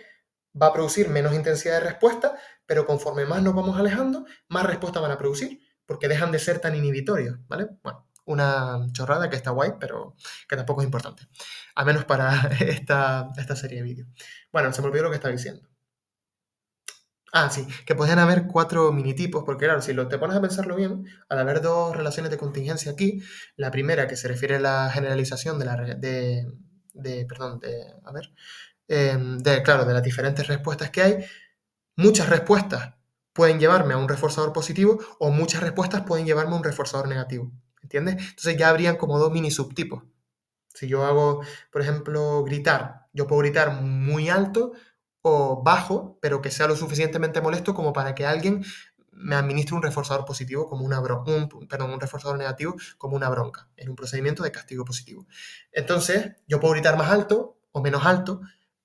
va a producir menos intensidad de respuesta, pero conforme más nos vamos alejando, más respuesta van a producir, porque dejan de ser tan inhibitorios, ¿vale? Bueno, una chorrada que está guay, pero que tampoco es importante, al menos para esta serie de vídeos. Bueno, se me olvidó lo que estaba diciendo. Ah, sí, que podían haber 4 minitipos, porque claro, si te pones a pensarlo bien, al haber dos relaciones de contingencia aquí, la primera que se refiere a la generalización perdón, a ver, claro, de las diferentes respuestas que hay, muchas respuestas pueden llevarme a un reforzador positivo o muchas respuestas pueden llevarme a un reforzador negativo, ¿entiendes? Entonces ya habrían como dos mini subtipos. Si yo hago, por ejemplo, gritar, yo puedo gritar muy alto o bajo, pero que sea lo suficientemente molesto como para que alguien me administre un reforzador positivo como un reforzador negativo como una bronca, en un procedimiento de castigo positivo. Entonces, yo puedo gritar más alto o menos alto,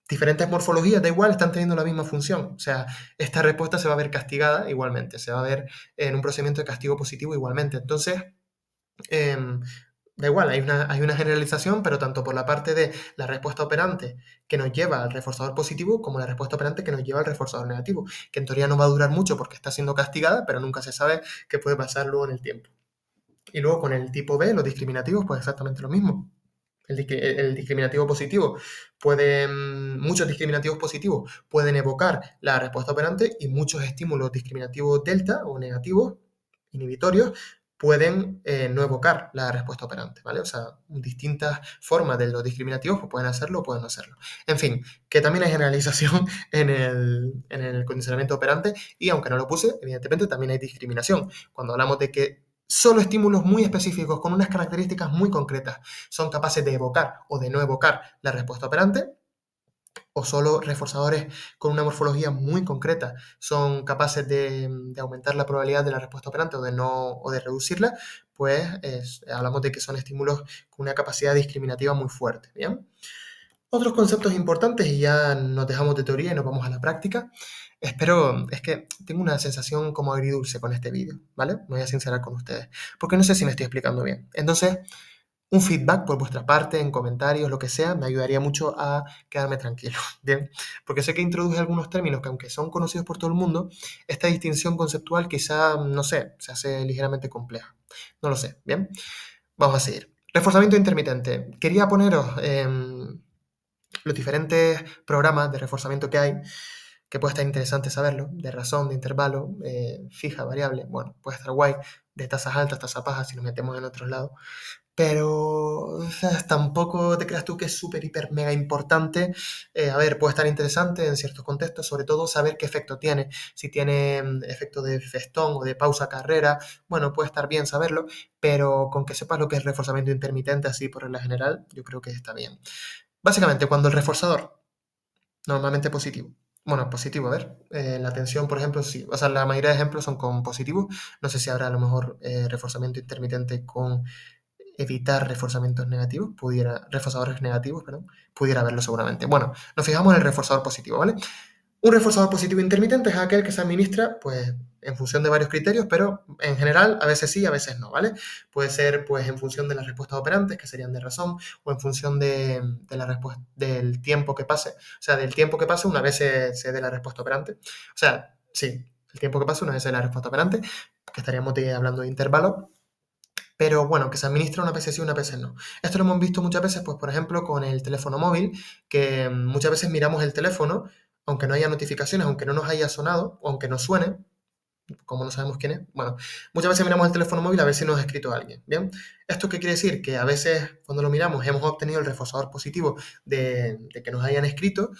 diferentes morfologías, da igual, están teniendo la misma función. O sea, esta respuesta se va a ver castigada igualmente, se va a ver en un procedimiento de castigo positivo igualmente. Entonces, em, da igual, hay una generalización, pero tanto por la parte de la respuesta operante que nos lleva al reforzador positivo, como la respuesta operante que nos lleva al reforzador negativo, que en teoría no va a durar mucho porque está siendo castigada, pero nunca se sabe qué puede pasar luego en el tiempo. Y luego con el tipo B, los discriminativos, pues exactamente lo mismo. El discriminativo positivo muchos discriminativos positivos pueden evocar la respuesta operante y muchos estímulos discriminativos delta o negativos, inhibitorios, pueden no evocar la respuesta operante, ¿vale? O sea, distintas formas de los discriminativos pues pueden hacerlo o pueden no hacerlo. En fin, que también hay generalización en el condicionamiento operante y aunque no lo puse, evidentemente también hay discriminación. Cuando hablamos de que solo estímulos muy específicos con unas características muy concretas son capaces de evocar o de no evocar la respuesta operante, o solo reforzadores con una morfología muy concreta son capaces de aumentar la probabilidad de la respuesta operante o de reducirla, pues hablamos de que son estímulos con una capacidad discriminativa muy fuerte. ¿Bien? Otros conceptos importantes y ya nos dejamos de teoría y nos vamos a la práctica. Es que tengo una sensación como agridulce con este vídeo, ¿vale? Me voy a sincerar con ustedes, porque no sé si me estoy explicando bien. Entonces, un feedback por vuestra parte, en comentarios, lo que sea, me ayudaría mucho a quedarme tranquilo, ¿bien? Porque sé que introduje algunos términos que, aunque son conocidos por todo el mundo, esta distinción conceptual quizá, no sé, se hace ligeramente compleja. No lo sé, ¿bien? Vamos a seguir. Reforzamiento intermitente. Quería poneros los diferentes programas de reforzamiento que hay, que puede estar interesante saberlo, de razón, de intervalo, fija, variable, bueno, puede estar guay, de tasas altas, tasas bajas, si nos metemos en otros lados. Pero o sea, tampoco te creas tú que es súper, hiper, mega importante. A ver, puede estar interesante en ciertos contextos, sobre todo saber qué efecto tiene. Si tiene efecto de festón o de pausa carrera, bueno, puede estar bien saberlo, pero con que sepas lo que es reforzamiento intermitente, así por regla general, yo creo que está bien. Básicamente, cuando el reforzador, normalmente positivo, bueno, positivo, a ver, la tensión, por ejemplo, sí, o sea, la mayoría de ejemplos son con positivo, no sé si habrá a lo mejor reforzamiento intermitente con evitar reforzadores negativos, perdón, pudiera haberlo seguramente. Bueno, nos fijamos en el reforzador positivo, ¿vale? Un reforzador positivo intermitente es aquel que se administra, pues, en función de varios criterios, pero en general a veces sí, a veces no, ¿vale? Puede ser, pues, en función de las respuestas operantes, que serían de razón, o en función de la respuesta, del tiempo que pase. O sea, del tiempo que pase una vez se dé la respuesta operante. O sea, sí, el tiempo que pase una vez se dé la respuesta operante, que estaríamos hablando de intervalos. Pero bueno, que se administra una veces sí, una veces no. Esto lo hemos visto muchas veces, pues por ejemplo, con el teléfono móvil, que muchas veces miramos el teléfono, aunque no haya notificaciones, aunque no nos haya sonado, o aunque nos suene, como no sabemos quién es, bueno, muchas veces miramos el teléfono móvil a ver si nos ha escrito alguien, ¿bien? ¿Esto qué quiere decir? Que a veces cuando lo miramos hemos obtenido el reforzador positivo de que nos hayan escrito,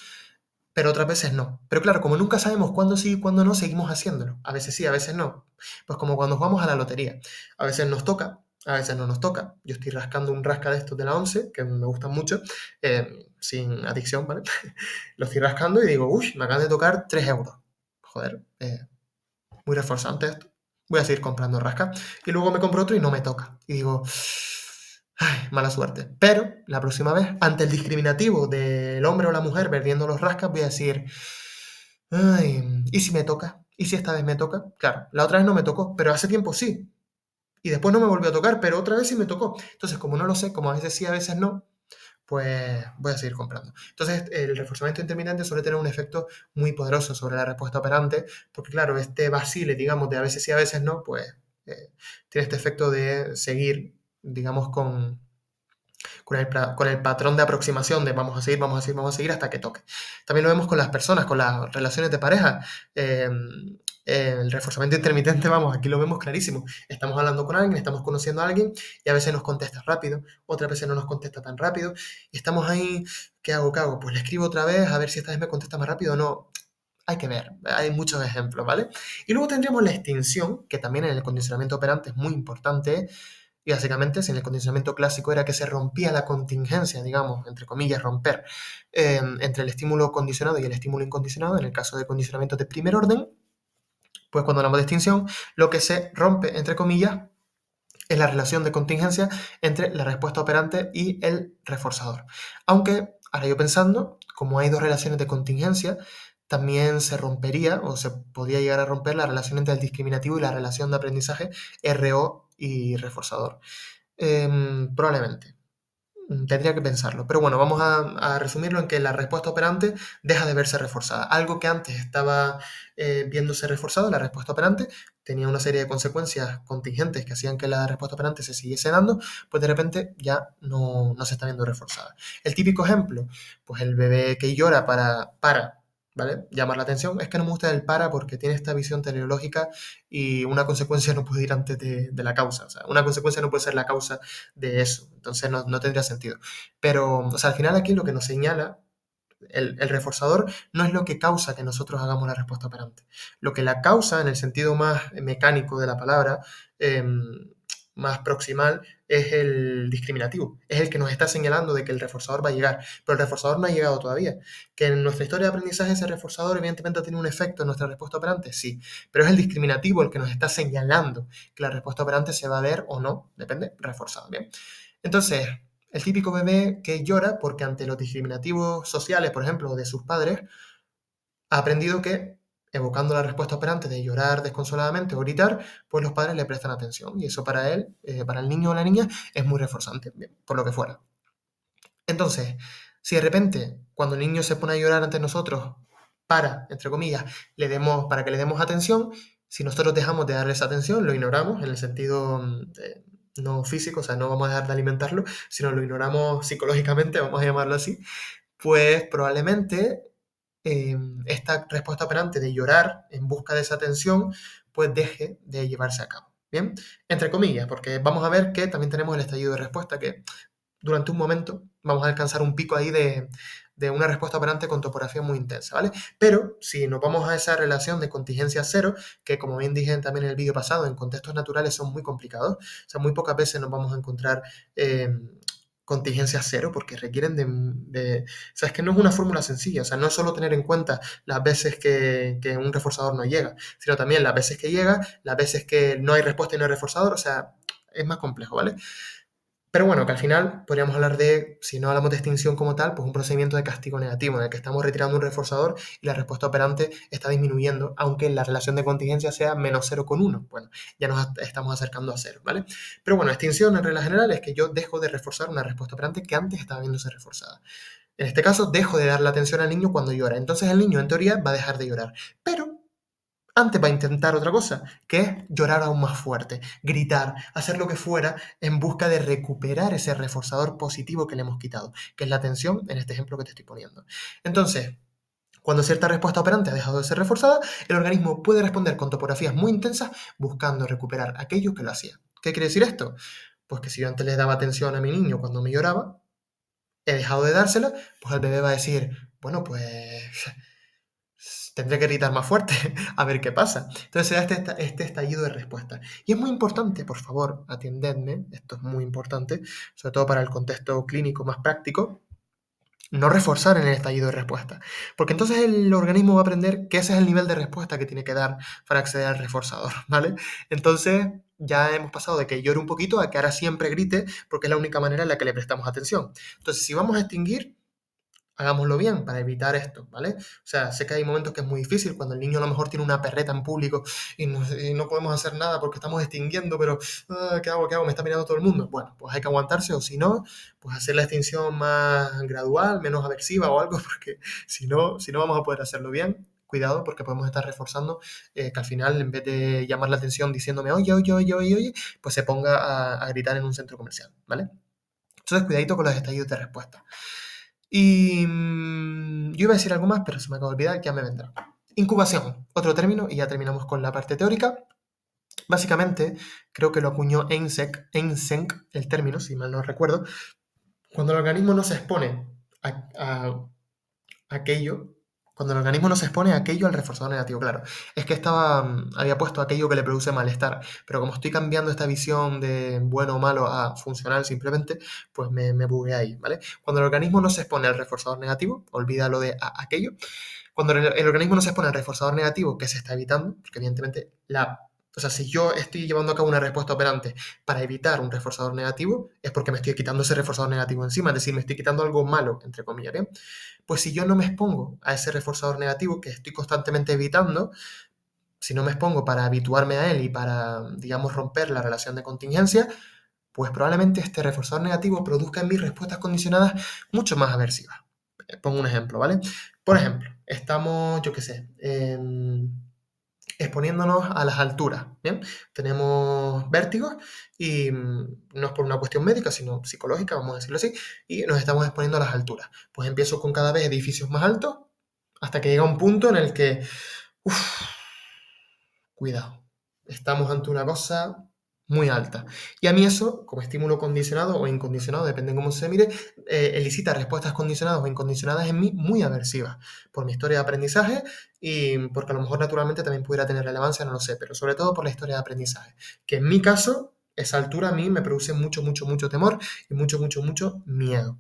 pero otras veces no. Pero claro, como nunca sabemos cuándo sí y cuándo no, seguimos haciéndolo. A veces sí, a veces no. Pues como cuando jugamos a la lotería. A veces nos toca, a veces no nos toca. Yo estoy rascando un rasca de estos de la 11, que me gustan mucho, sin adicción, ¿vale? Lo estoy rascando y digo, uy, me acaban de tocar 3 euros. Joder, muy reforzante esto. Voy a seguir comprando rasca. Y luego me compro otro y no me toca. Y digo, ay, mala suerte. Pero la próxima vez, ante el discriminativo del hombre o la mujer perdiendo los rascas, voy a decir, ay, ¿y si me toca? ¿Y si esta vez me toca? Claro, la otra vez no me tocó, pero hace tiempo sí. Y después no me volvió a tocar, pero otra vez sí me tocó. Entonces, como no lo sé, como a veces sí, a veces no, pues voy a seguir comprando. Entonces, el reforzamiento intermitente suele tener un efecto muy poderoso sobre la respuesta operante, porque claro, este vacile, digamos, de a veces sí, a veces no, pues tiene este efecto de seguir, digamos, con el patrón de aproximación de vamos a seguir, vamos a seguir, vamos a seguir hasta que toque. También lo vemos con las personas, con las relaciones de pareja. Eh, el reforzamiento intermitente, vamos, aquí lo vemos clarísimo. Estamos hablando con alguien, estamos conociendo a alguien y a veces nos contesta rápido, otras veces no nos contesta tan rápido y estamos ahí, ¿qué hago? ¿Qué hago? Pues le escribo otra vez a ver si esta vez me contesta más rápido o no. Hay que ver, hay muchos ejemplos, ¿vale? Y luego tendríamos la extinción, que también en el condicionamiento operante es muy importante, y básicamente, si en el condicionamiento clásico era que se rompía la contingencia, digamos, entre comillas, romper, entre el estímulo condicionado y el estímulo incondicionado, en el caso de condicionamiento de primer orden, pues cuando hablamos de extinción, lo que se rompe, entre comillas, es la relación de contingencia entre la respuesta operante y el reforzador. Aunque, ahora yo pensando, como hay dos relaciones de contingencia, también se rompería o se podría llegar a romper la relación entre el discriminativo y la relación de aprendizaje RO y reforzador. Probablemente. Tendría que pensarlo. Pero bueno, vamos a resumirlo en que la respuesta operante deja de verse reforzada. Algo que antes estaba viéndose reforzado, la respuesta operante, tenía una serie de consecuencias contingentes que hacían que la respuesta operante se siguiese dando, pues de repente ya no se está viendo reforzada. El típico ejemplo, pues el bebé que llora para, ¿vale? Llamar la atención. Es que no me gusta el para porque tiene esta visión teleológica y una consecuencia no puede ir antes de la causa. O sea, una consecuencia no puede ser la causa de eso. Entonces no tendría sentido. Pero, o sea, al final aquí lo que nos señala el reforzador no es lo que causa que nosotros hagamos la respuesta operante. Lo que la causa, en el sentido más mecánico de la palabra, más proximal, es el discriminativo. Es el que nos está señalando de que el reforzador va a llegar. Pero el reforzador no ha llegado todavía. Que en nuestra historia de aprendizaje ese reforzador evidentemente tiene un efecto en nuestra respuesta operante, sí. Pero es el discriminativo el que nos está señalando que la respuesta operante se va a ver o no, depende, reforzada. Bien. Entonces, el típico bebé que llora porque ante los discriminativos sociales, por ejemplo, de sus padres, ha aprendido que, evocando la respuesta operante de llorar desconsoladamente o gritar, pues los padres le prestan atención. Y eso para él, para el niño o la niña, es muy reforzante, bien, por lo que fuera. Entonces, si de repente, cuando el niño se pone a llorar ante nosotros, entre comillas, para que le demos atención, si nosotros dejamos de darle esa atención, lo ignoramos en el sentido no físico, o sea, no vamos a dejar de alimentarlo, sino lo ignoramos psicológicamente, vamos a llamarlo así, pues probablemente esta respuesta operante de llorar en busca de esa atención, pues deje de llevarse a cabo. Bien, entre comillas, porque vamos a ver que también tenemos el estallido de respuesta, que durante un momento vamos a alcanzar un pico ahí de una respuesta operante con topografía muy intensa, ¿vale? Pero si nos vamos a esa relación de contingencia cero, que como bien dije también en el vídeo pasado, en contextos naturales son muy complicados, o sea, muy pocas veces nos vamos a encontrar contingencia cero porque requieren o sea, es que no es una fórmula sencilla, o sea, no es solo tener en cuenta las veces que un reforzador no llega, sino también las veces que llega, las veces que no hay respuesta y no hay reforzador, o sea, es más complejo, ¿vale? Pero bueno, que al final podríamos hablar de, si no hablamos de extinción como tal, pues un procedimiento de castigo negativo en el que estamos retirando un reforzador y la respuesta operante está disminuyendo, aunque la relación de contingencia sea -0,1. Bueno, ya nos estamos acercando a 0, ¿vale? Pero bueno, extinción en regla general es que yo dejo de reforzar una respuesta operante que antes estaba viéndose reforzada. En este caso, dejo de darle atención al niño cuando llora. Entonces el niño, en teoría, va a dejar de llorar. Pero antes va a intentar otra cosa, que es llorar aún más fuerte, gritar, hacer lo que fuera en busca de recuperar ese reforzador positivo que le hemos quitado, que es la atención en este ejemplo que te estoy poniendo. Entonces, cuando cierta respuesta operante ha dejado de ser reforzada, el organismo puede responder con topografías muy intensas buscando recuperar aquello que lo hacía. ¿Qué quiere decir esto? Pues que si yo antes le daba atención a mi niño cuando me lloraba, he dejado de dársela, pues el bebé va a decir, bueno, pues tendré que gritar más fuerte a ver qué pasa. Entonces se da este estallido de respuesta. Y es muy importante, por favor, atendedme, esto es muy importante, sobre todo para el contexto clínico más práctico, no reforzar en el estallido de respuesta. Porque entonces el organismo va a aprender que ese es el nivel de respuesta que tiene que dar para acceder al reforzador, ¿vale? Entonces ya hemos pasado de que llore un poquito a que ahora siempre grite porque es la única manera en la que le prestamos atención. Entonces, si vamos a extinguir, hagámoslo bien para evitar esto, ¿vale? O sea, sé que hay momentos que es muy difícil, cuando el niño a lo mejor tiene una perreta en público y no podemos hacer nada porque estamos extinguiendo, pero ¿qué hago? ¿Qué hago? Me está mirando todo el mundo. Bueno, pues hay que aguantarse o si no, pues hacer la extinción más gradual, menos aversiva o algo, porque si no vamos a poder hacerlo bien. Cuidado porque podemos estar reforzando que al final, en vez de llamar la atención diciéndome oye, oye, oye, oye, oye, pues se ponga a gritar en un centro comercial, ¿vale? Entonces, cuidadito con los estallidos de respuesta. Y yo iba a decir algo más, pero se me acaba de olvidar, ya me vendrá. Incubación, otro término, y ya terminamos con la parte teórica. Básicamente, creo que lo acuñó Eysenck, el término, si mal no recuerdo, cuando el organismo no se expone a aquello, cuando el organismo no se expone a aquello al reforzador negativo, claro. Es que había puesto aquello que le produce malestar, pero como estoy cambiando esta visión de bueno o malo a funcional simplemente, pues me bugué ahí, ¿vale? Cuando el organismo no se expone al reforzador negativo, olvídalo de aquello, cuando el organismo no se expone al reforzador negativo que se está evitando, porque evidentemente o sea, si yo estoy llevando a cabo una respuesta operante para evitar un reforzador negativo, es porque me estoy quitando ese reforzador negativo encima, es decir, me estoy quitando algo malo, entre comillas, ¿bien? Pues si yo no me expongo a ese reforzador negativo que estoy constantemente evitando, si no me expongo para habituarme a él y para, digamos, romper la relación de contingencia, pues probablemente este reforzador negativo produzca en mí respuestas condicionadas mucho más aversivas. Pongo un ejemplo, ¿vale? Por ejemplo, estamos, yo qué sé, exponiéndonos a las alturas, ¿bien? Tenemos vértigos y no es por una cuestión médica, sino psicológica, vamos a decirlo así, y nos estamos exponiendo a las alturas. Pues empiezo con cada vez edificios más altos hasta que llega un punto en el que, uff, cuidado, estamos ante una cosa muy alta. Y a mí eso, como estímulo condicionado o incondicionado, depende de cómo se mire, elicita respuestas condicionadas o incondicionadas en mí muy aversivas, por mi historia de aprendizaje y porque a lo mejor naturalmente también pudiera tener relevancia, no lo sé, pero sobre todo por la historia de aprendizaje, que en mi caso, esa altura a mí me produce mucho, mucho, mucho temor y mucho, mucho, mucho miedo.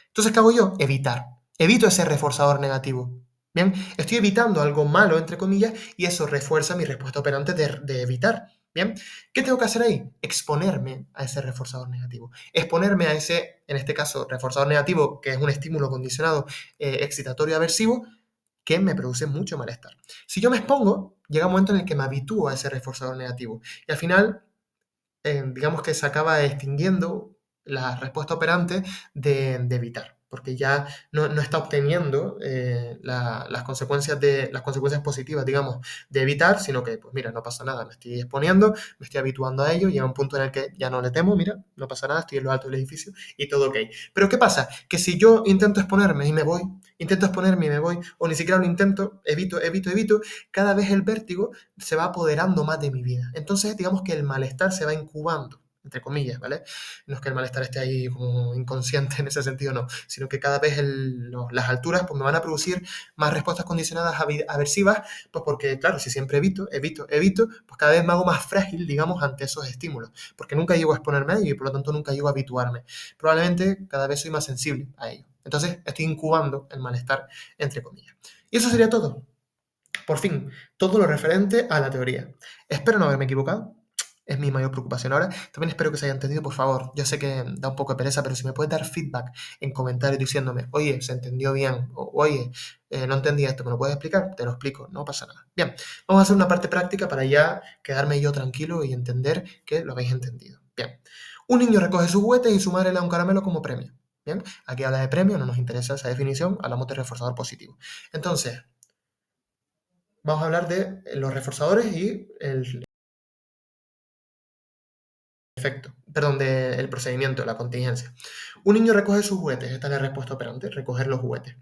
Entonces, ¿qué hago yo? Evitar. Evito ese reforzador negativo. Bien, estoy evitando algo malo, entre comillas, y eso refuerza mi respuesta operante de evitar. Bien, ¿qué tengo que hacer ahí? Exponerme a ese reforzador negativo. Exponerme a ese, en este caso, reforzador negativo, que es un estímulo condicionado excitatorio aversivo, que me produce mucho malestar. Si yo me expongo, llega un momento en el que me habitúo a ese reforzador negativo. Y al final, digamos que se acaba extinguiendo la respuesta operante de evitar, porque ya no está obteniendo las consecuencias positivas, digamos, de evitar, sino que, pues mira, no pasa nada, me estoy exponiendo, me estoy habituando a ello, llega un punto en el que ya no le temo, mira, no pasa nada, estoy en lo alto del edificio y todo ok. Pero ¿qué pasa? Que si yo intento exponerme y me voy, intento exponerme y me voy, o ni siquiera lo intento, evito, cada vez el vértigo se va apoderando más de mi vida. Entonces, digamos que el malestar se va incubando, entre comillas, ¿vale? No es que el malestar esté ahí como inconsciente en ese sentido, no, sino que cada vez las alturas pues, me van a producir más respuestas condicionadas aversivas, pues porque, claro, si siempre evito, pues cada vez me hago más frágil, digamos, ante esos estímulos, porque nunca llego a exponerme a ello y por lo tanto nunca llego a habituarme. Probablemente cada vez soy más sensible a ello. Entonces, estoy incubando el malestar, entre comillas. Y eso sería todo. Por fin, todo lo referente a la teoría. Espero no haberme equivocado. es mi mayor preocupación. Ahora, también espero que se haya entendido, por favor. Yo sé que da un poco de pereza, pero si me puedes dar feedback en comentarios diciéndome, oye, se entendió bien, o oye, no entendí esto, ¿me lo puedes explicar? Te lo explico, no pasa nada. Bien, vamos a hacer una parte práctica para ya quedarme yo tranquilo y entender que lo habéis entendido. Bien, un niño recoge sus juguetes y su madre le da un caramelo como premio. Bien, aquí habla de premio, no nos interesa esa definición, hablamos de reforzador positivo. Entonces, vamos a hablar de los reforzadores y el efecto, perdón, del procedimiento, la contingencia. Un niño recoge sus juguetes, esta es la respuesta operante, recoger los juguetes.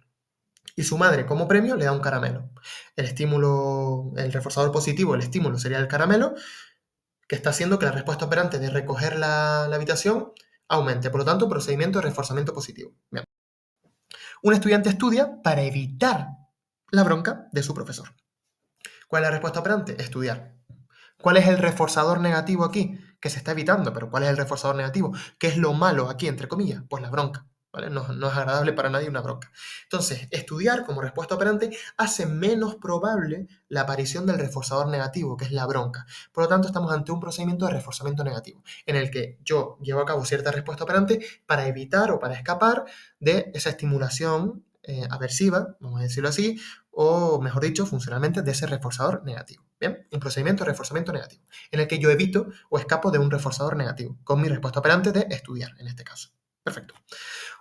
Y su madre, como premio, le da un caramelo. El estímulo, el reforzador positivo, el estímulo sería el caramelo, que está haciendo que la respuesta operante de recoger la habitación aumente. Por lo tanto, procedimiento de reforzamiento positivo. Bien. Un estudiante estudia para evitar la bronca de su profesor. ¿Cuál es la respuesta operante? Estudiar. ¿Cuál es el reforzador negativo aquí? Que se está evitando, pero ¿cuál es el reforzador negativo? ¿Qué es lo malo aquí, entre comillas? Pues la bronca, ¿vale? No, no es agradable para nadie una bronca. Entonces, estudiar como respuesta operante hace menos probable la aparición del reforzador negativo, que es la bronca. Por lo tanto, estamos ante un procedimiento de reforzamiento negativo, en el que yo llevo a cabo cierta respuesta operante para evitar o para escapar de esa estimulación aversiva, vamos a decirlo así, o mejor dicho, funcionalmente de ese reforzador negativo. Bien, un procedimiento de reforzamiento negativo, en el que yo evito o escapo de un reforzador negativo, con mi respuesta operante de estudiar, en este caso. Perfecto.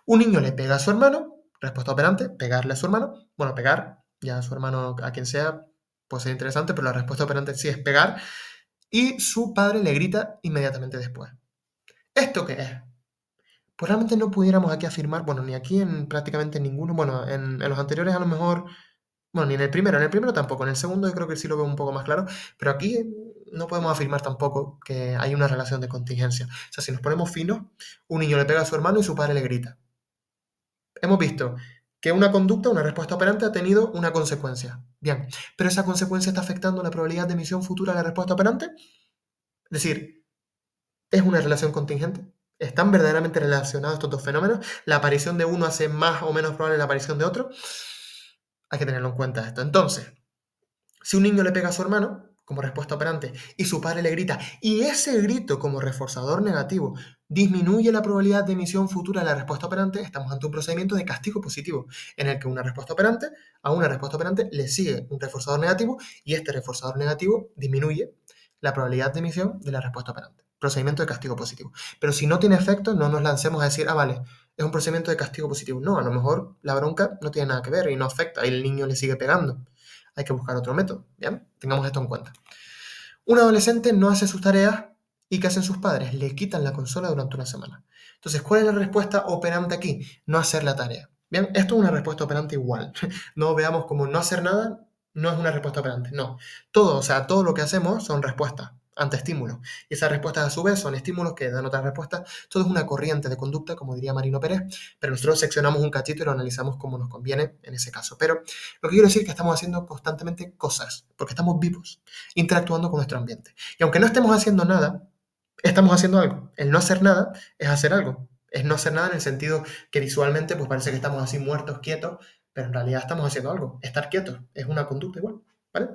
Un niño le pega a su hermano, respuesta operante, pegarle a su hermano. Bueno, pegar, ya a su hermano, a quien sea, puede ser interesante, pero la respuesta operante sí es pegar, y su padre le grita inmediatamente después. ¿Esto qué es? Pues realmente no pudiéramos aquí afirmar, bueno, ni aquí en prácticamente ninguno, bueno, en los anteriores a lo mejor, bueno, ni en el primero tampoco, en el segundo yo creo que sí lo veo un poco más claro, pero aquí no podemos afirmar tampoco que hay una relación de contingencia. O sea, si nos ponemos finos, un niño le pega a su hermano y su padre le grita. Hemos visto que una conducta, una respuesta operante ha tenido una consecuencia. Bien, pero esa consecuencia está afectando la probabilidad de emisión futura de la respuesta operante. Es decir, es una relación contingente. ¿Están verdaderamente relacionados estos dos fenómenos? ¿La aparición de uno hace más o menos probable la aparición de otro? Hay que tenerlo en cuenta esto. Entonces, si un niño le pega a su hermano, como respuesta operante, y su padre le grita, y ese grito como reforzador negativo disminuye la probabilidad de emisión futura de la respuesta operante, estamos ante un procedimiento de castigo positivo, en el que a una respuesta operante le sigue un reforzador negativo, y este reforzador negativo disminuye la probabilidad de emisión de la respuesta operante. Procedimiento de castigo positivo. Pero si no tiene efecto, no nos lancemos a decir, ah, vale, es un procedimiento de castigo positivo. No, a lo mejor la bronca no tiene nada que ver y no afecta, y el niño le sigue pegando. Hay que buscar otro método, ¿bien? Tengamos esto en cuenta. Un adolescente no hace sus tareas y ¿qué hacen sus padres? Le quitan la consola durante una semana. Entonces, ¿cuál es la respuesta operante aquí? No hacer la tarea. Bien, esto es una respuesta operante igual. No veamos como no hacer nada no es una respuesta operante. No. Todo, o sea, todo lo que hacemos son respuestas ante estímulos. Y esas respuestas a su vez son estímulos que dan otras respuestas. Todo es una corriente de conducta, como diría Marino Pérez, pero nosotros seccionamos un cachito y lo analizamos como nos conviene en ese caso. Pero lo que quiero decir es que estamos haciendo constantemente cosas, porque estamos vivos, interactuando con nuestro ambiente. Y aunque no estemos haciendo nada, estamos haciendo algo. El no hacer nada es hacer algo. Es no hacer nada en el sentido que visualmente pues parece que estamos así muertos, quietos, pero en realidad estamos haciendo algo. Estar quietos es una conducta igual, ¿vale?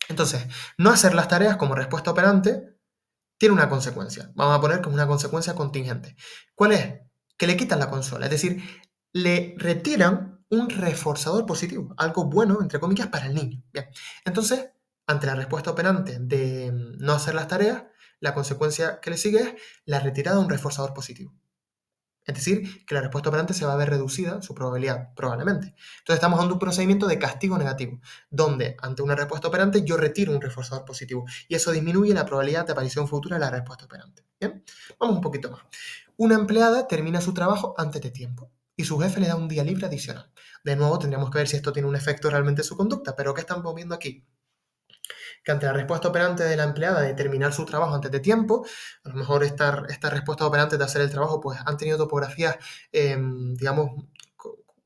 Entonces, no hacer las tareas como respuesta operante tiene una consecuencia. Vamos a poner que es una consecuencia contingente. ¿Cuál es? Que le quitan la consola, es decir, le retiran un reforzador positivo, algo bueno, entre comillas, para el niño. Bien, entonces, ante la respuesta operante de no hacer las tareas, la consecuencia que le sigue es la retirada de un reforzador positivo. Es decir, que la respuesta operante se va a ver reducida, su probabilidad, probablemente. Entonces estamos ante un procedimiento de castigo negativo, donde ante una respuesta operante yo retiro un reforzador positivo y eso disminuye la probabilidad de aparición futura de la respuesta operante. Bien, vamos un poquito más. Una empleada termina su trabajo antes de tiempo y su jefe le da un día libre adicional. De nuevo tendríamos que ver si esto tiene un efecto realmente en su conducta, pero ¿qué estamos viendo aquí? Que ante la respuesta operante de la empleada de terminar su trabajo antes de tiempo, a lo mejor esta respuesta operante de hacer el trabajo, pues han tenido topografías, digamos,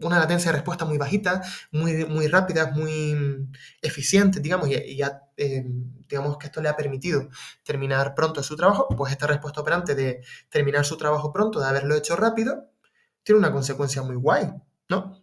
una latencia de respuesta muy bajita, muy rápida, muy eficiente, digamos, y ya, digamos que esto le ha permitido terminar pronto su trabajo, pues esta respuesta operante de terminar su trabajo pronto, de haberlo hecho rápido, tiene una consecuencia muy guay, ¿no?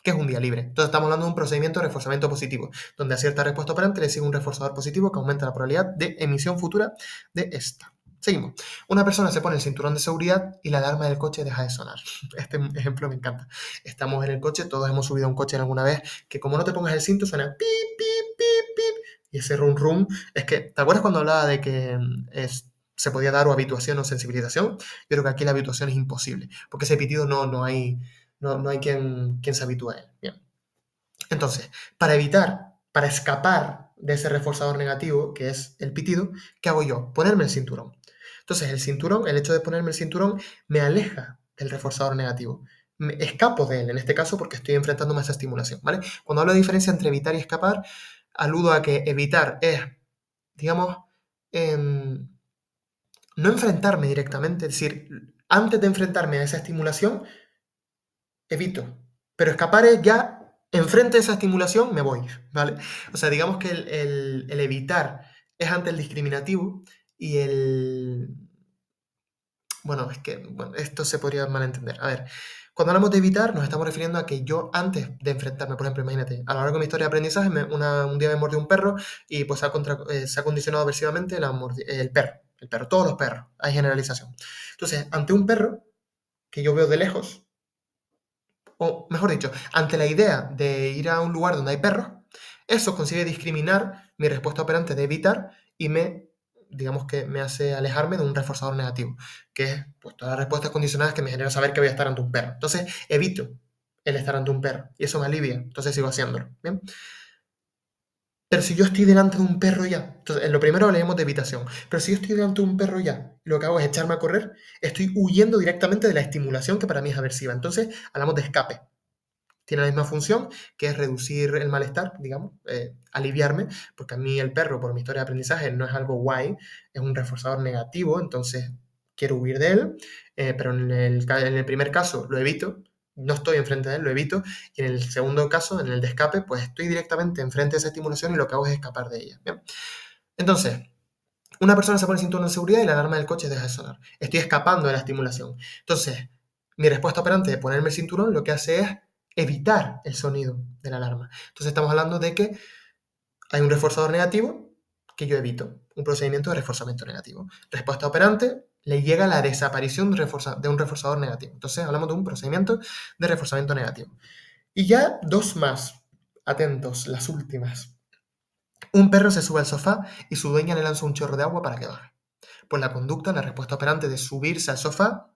que es un día libre. Entonces estamos hablando de un procedimiento de reforzamiento positivo, donde a cierta respuesta operante le sigue un reforzador positivo que aumenta la probabilidad de emisión futura de esta. Seguimos. Una persona se pone el cinturón de seguridad y la alarma del coche deja de sonar. Este ejemplo me encanta. Estamos en el coche, todos hemos subido a un coche alguna vez, que como no te pongas el cinto suena pip, pip, pip, pip, y ese rum rum, es que, ¿te acuerdas cuando hablaba de que se podía dar o habituación o sensibilización? Yo creo que aquí la habituación es imposible, porque ese pitido no hay quien se habitúe a él. Bien. Entonces, para escapar de ese reforzador negativo, que es el pitido, ¿qué hago yo? Ponerme el cinturón. Entonces, el hecho de ponerme el cinturón, me aleja del reforzador negativo. Me escapo de él, en este caso, porque estoy enfrentándome a esa estimulación, ¿vale? Cuando hablo de diferencia entre evitar y escapar, aludo a que evitar es, digamos, no enfrentarme directamente, es decir, antes de enfrentarme a esa estimulación, evito. Pero escapar es ya, enfrente de esa estimulación, me voy, ¿vale? O sea, digamos que el evitar es ante el discriminativo y bueno, es que esto se podría malentender. A ver, cuando hablamos de evitar, nos estamos refiriendo a que yo antes de enfrentarme, por ejemplo, imagínate, a lo largo de mi historia de aprendizaje, un día me mordió un perro y pues se ha condicionado aversivamente el perro. El perro, todos los perros, hay generalización. Entonces, ante un perro que yo veo de lejos, o mejor dicho, ante la idea de ir a un lugar donde hay perros, eso consigue discriminar mi respuesta operante de evitar y digamos que me hace alejarme de un reforzador negativo, que es pues, todas las respuestas condicionadas que me generan saber que voy a estar ante un perro. Entonces, evito el estar ante un perro y eso me alivia, entonces sigo haciéndolo. ¿Bien? Pero si yo estoy delante de un perro ya, entonces en lo primero leemos de evitación, pero si yo estoy delante de un perro ya, y lo que hago es echarme a correr, estoy huyendo directamente de la estimulación que para mí es aversiva. Entonces, hablamos de escape. Tiene la misma función, que es reducir el malestar, digamos, aliviarme, porque a mí el perro, por mi historia de aprendizaje, no es algo guay, es un reforzador negativo, entonces quiero huir de él, pero en el primer caso lo evito, no estoy enfrente de él, lo evito, y en el segundo caso, en el de escape, pues estoy directamente enfrente de esa estimulación y lo que hago es escapar de ella. ¿Bien? Entonces, una persona se pone el cinturón de seguridad y la alarma del coche deja de sonar. Estoy escapando de la estimulación. Entonces, mi respuesta operante de ponerme el cinturón lo que hace es evitar el sonido de la alarma. Entonces estamos hablando de que hay un reforzador negativo que yo evito, un procedimiento de reforzamiento negativo. Respuesta operante, le llega la desaparición de un reforzador negativo. Entonces hablamos de un procedimiento de reforzamiento negativo. Y ya dos más, atentos, las últimas. Un perro se sube al sofá y su dueña le lanza un chorro de agua para que baje. Pues la conducta, la respuesta operante de subirse al sofá,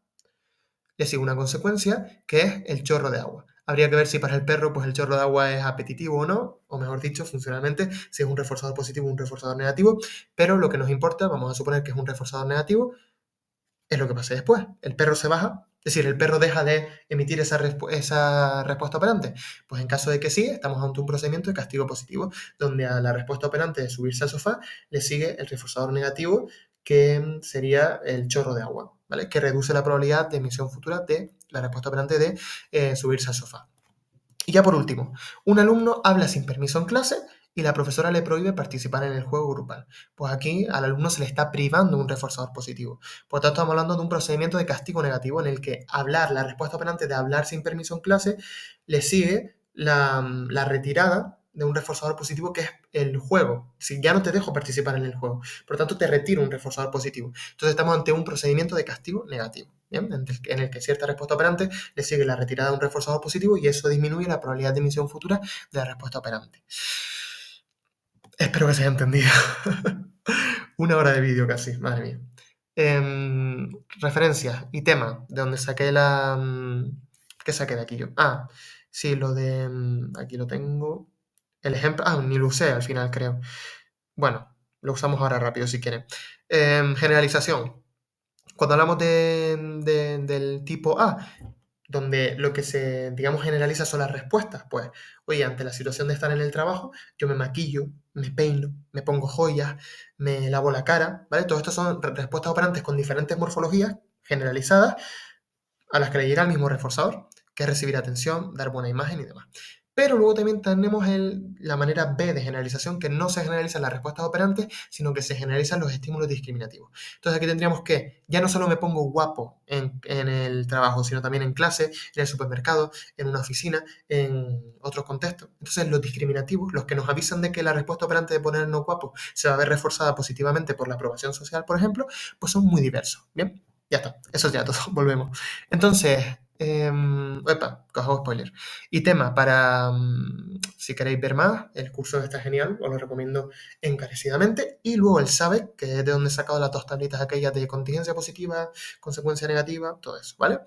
le sigue una consecuencia que es el chorro de agua. Habría que ver si para el perro pues el chorro de agua es apetitivo o no, o mejor dicho, funcionalmente, si es un reforzador positivo o un reforzador negativo, pero lo que nos importa, vamos a suponer que es un reforzador negativo, es lo que pase después. El perro se baja, es decir, el perro deja de emitir esa respuesta operante. Pues en caso de que sí, estamos ante un procedimiento de castigo positivo, donde a la respuesta operante de subirse al sofá le sigue el reforzador negativo, que sería el chorro de agua, ¿vale? Que reduce la probabilidad de emisión futura de la respuesta operante de subirse al sofá. Y ya por último, un alumno habla sin permiso en clase y la profesora le prohíbe participar en el juego grupal. Pues aquí al alumno se le está privando un reforzador positivo. Por tanto, estamos hablando de un procedimiento de castigo negativo en el que la respuesta operante de hablar sin permiso en clase, le sigue la retirada de un reforzador positivo que es el juego. Si ya no te dejo participar en el juego, por lo tanto te retiro un reforzador positivo. Entonces estamos ante un procedimiento de castigo negativo, ¿bien? En el que cierta respuesta operante le sigue la retirada de un reforzador positivo y eso disminuye la probabilidad de emisión futura de la respuesta operante. Espero que se haya entendido. Una hora de vídeo casi, madre mía. Referencias y tema, de donde saqué ¿qué saqué de aquí yo? Ah, sí, lo de... aquí lo tengo. El ejemplo... Ah, ni lo usé al final, creo. Bueno, lo usamos ahora rápido si quieren. Generalización. Cuando hablamos del tipo A, donde lo que se, digamos, generaliza son las respuestas, pues, oye, ante la situación de estar en el trabajo, yo me maquillo, me peino, me pongo joyas, me lavo la cara, ¿vale? Todo esto son respuestas operantes con diferentes morfologías generalizadas a las que le llega el mismo reforzador, que es recibir atención, dar buena imagen y demás. Pero luego también tenemos la manera B de generalización, que no se generalizan las respuestas operantes, sino que se generalizan los estímulos discriminativos. Entonces aquí tendríamos que, ya no solo me pongo guapo en el trabajo, sino también en clase, en el supermercado, en una oficina, en otros contextos. Entonces los discriminativos, los que nos avisan de que la respuesta operante de ponernos guapos se va a ver reforzada positivamente por la aprobación social, por ejemplo, pues son muy diversos. Bien, ya está, eso es ya todo, volvemos. Entonces, que os hago spoiler. Y tema para, si queréis ver más, el curso está genial, os lo recomiendo encarecidamente. Y luego el SABE, que es de donde he sacado las dos tablitas aquellas de contingencia positiva, consecuencia negativa, todo eso, ¿vale?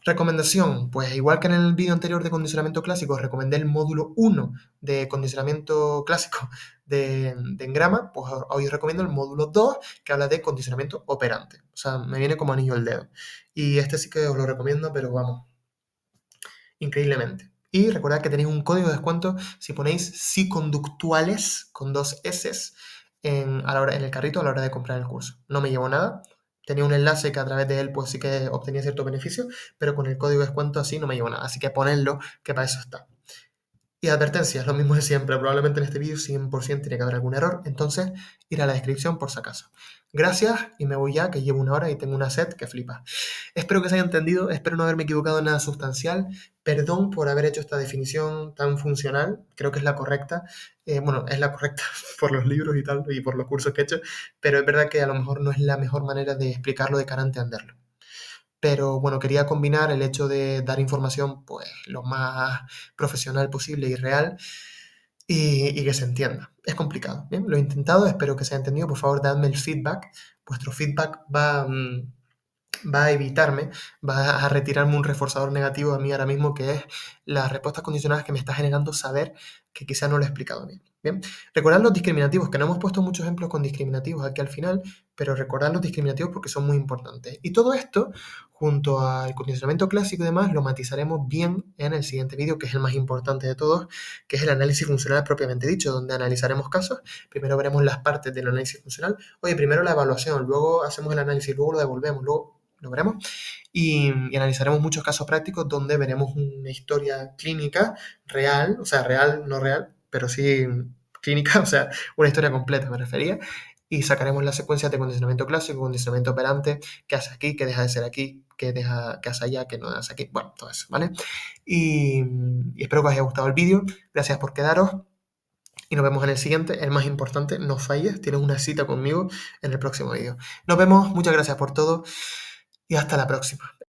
Recomendación, pues igual que en el vídeo anterior de condicionamiento clásico, os recomendé el módulo 1 de condicionamiento clásico de Engrama, pues hoy os recomiendo el módulo 2 que habla de condicionamiento operante. O sea, me viene como anillo al dedo. Y este sí que os lo recomiendo, pero vamos, increíblemente. Y recordad que tenéis un código de descuento si ponéis psiconductuales con 2 S en el carrito a la hora de comprar el curso. No me llevo nada. Tenía un enlace que a través de él pues sí que obtenía cierto beneficio, pero con el código de descuento así no me llevo nada. Así que ponedlo, que para eso está. Y advertencias, lo mismo de siempre. Probablemente en este vídeo 100% tiene que haber algún error, entonces ir a la descripción por si acaso. Gracias y me voy ya, que llevo 1 hora y tengo una sed que flipa. Espero que se haya entendido, espero no haberme equivocado en nada sustancial. Perdón por haber hecho esta definición tan funcional, creo que es la correcta. Bueno, es la correcta por los libros y tal, y por los cursos que he hecho, pero es verdad que a lo mejor no es la mejor manera de explicarlo de cara a entenderlo. Pero bueno, quería combinar el hecho de dar información pues lo más profesional posible y real y que se entienda. Es complicado, ¿bien? Lo he intentado, espero que se haya entendido. Por favor, dadme el feedback. Vuestro feedback va a evitarme, va a retirarme un reforzador negativo a mí ahora mismo, que es las respuestas condicionadas que me está generando saber que quizá no lo he explicado bien. Bien, recordad los discriminativos, que no hemos puesto muchos ejemplos con discriminativos aquí al final, pero recordad los discriminativos porque son muy importantes. Y todo esto, junto al condicionamiento clásico y demás, lo matizaremos bien en el siguiente vídeo, que es el más importante de todos, que es el análisis funcional propiamente dicho, donde analizaremos casos. Primero veremos las partes del análisis funcional. Oye, primero la evaluación, luego hacemos el análisis, luego lo devolvemos, luego lo veremos, y analizaremos muchos casos prácticos donde veremos una historia clínica real, o sea, real, no real, pero sí clínica, o sea, una historia completa me refería, y sacaremos las secuencias de condicionamiento clásico, condicionamiento operante, qué hace aquí, qué deja de ser aquí, qué hace allá, qué no hace aquí, bueno, todo eso, ¿vale? Y espero que os haya gustado el vídeo, gracias por quedaros, y nos vemos en el siguiente, el más importante, no falles, tienes una cita conmigo en el próximo vídeo. Nos vemos, muchas gracias por todo y hasta la próxima.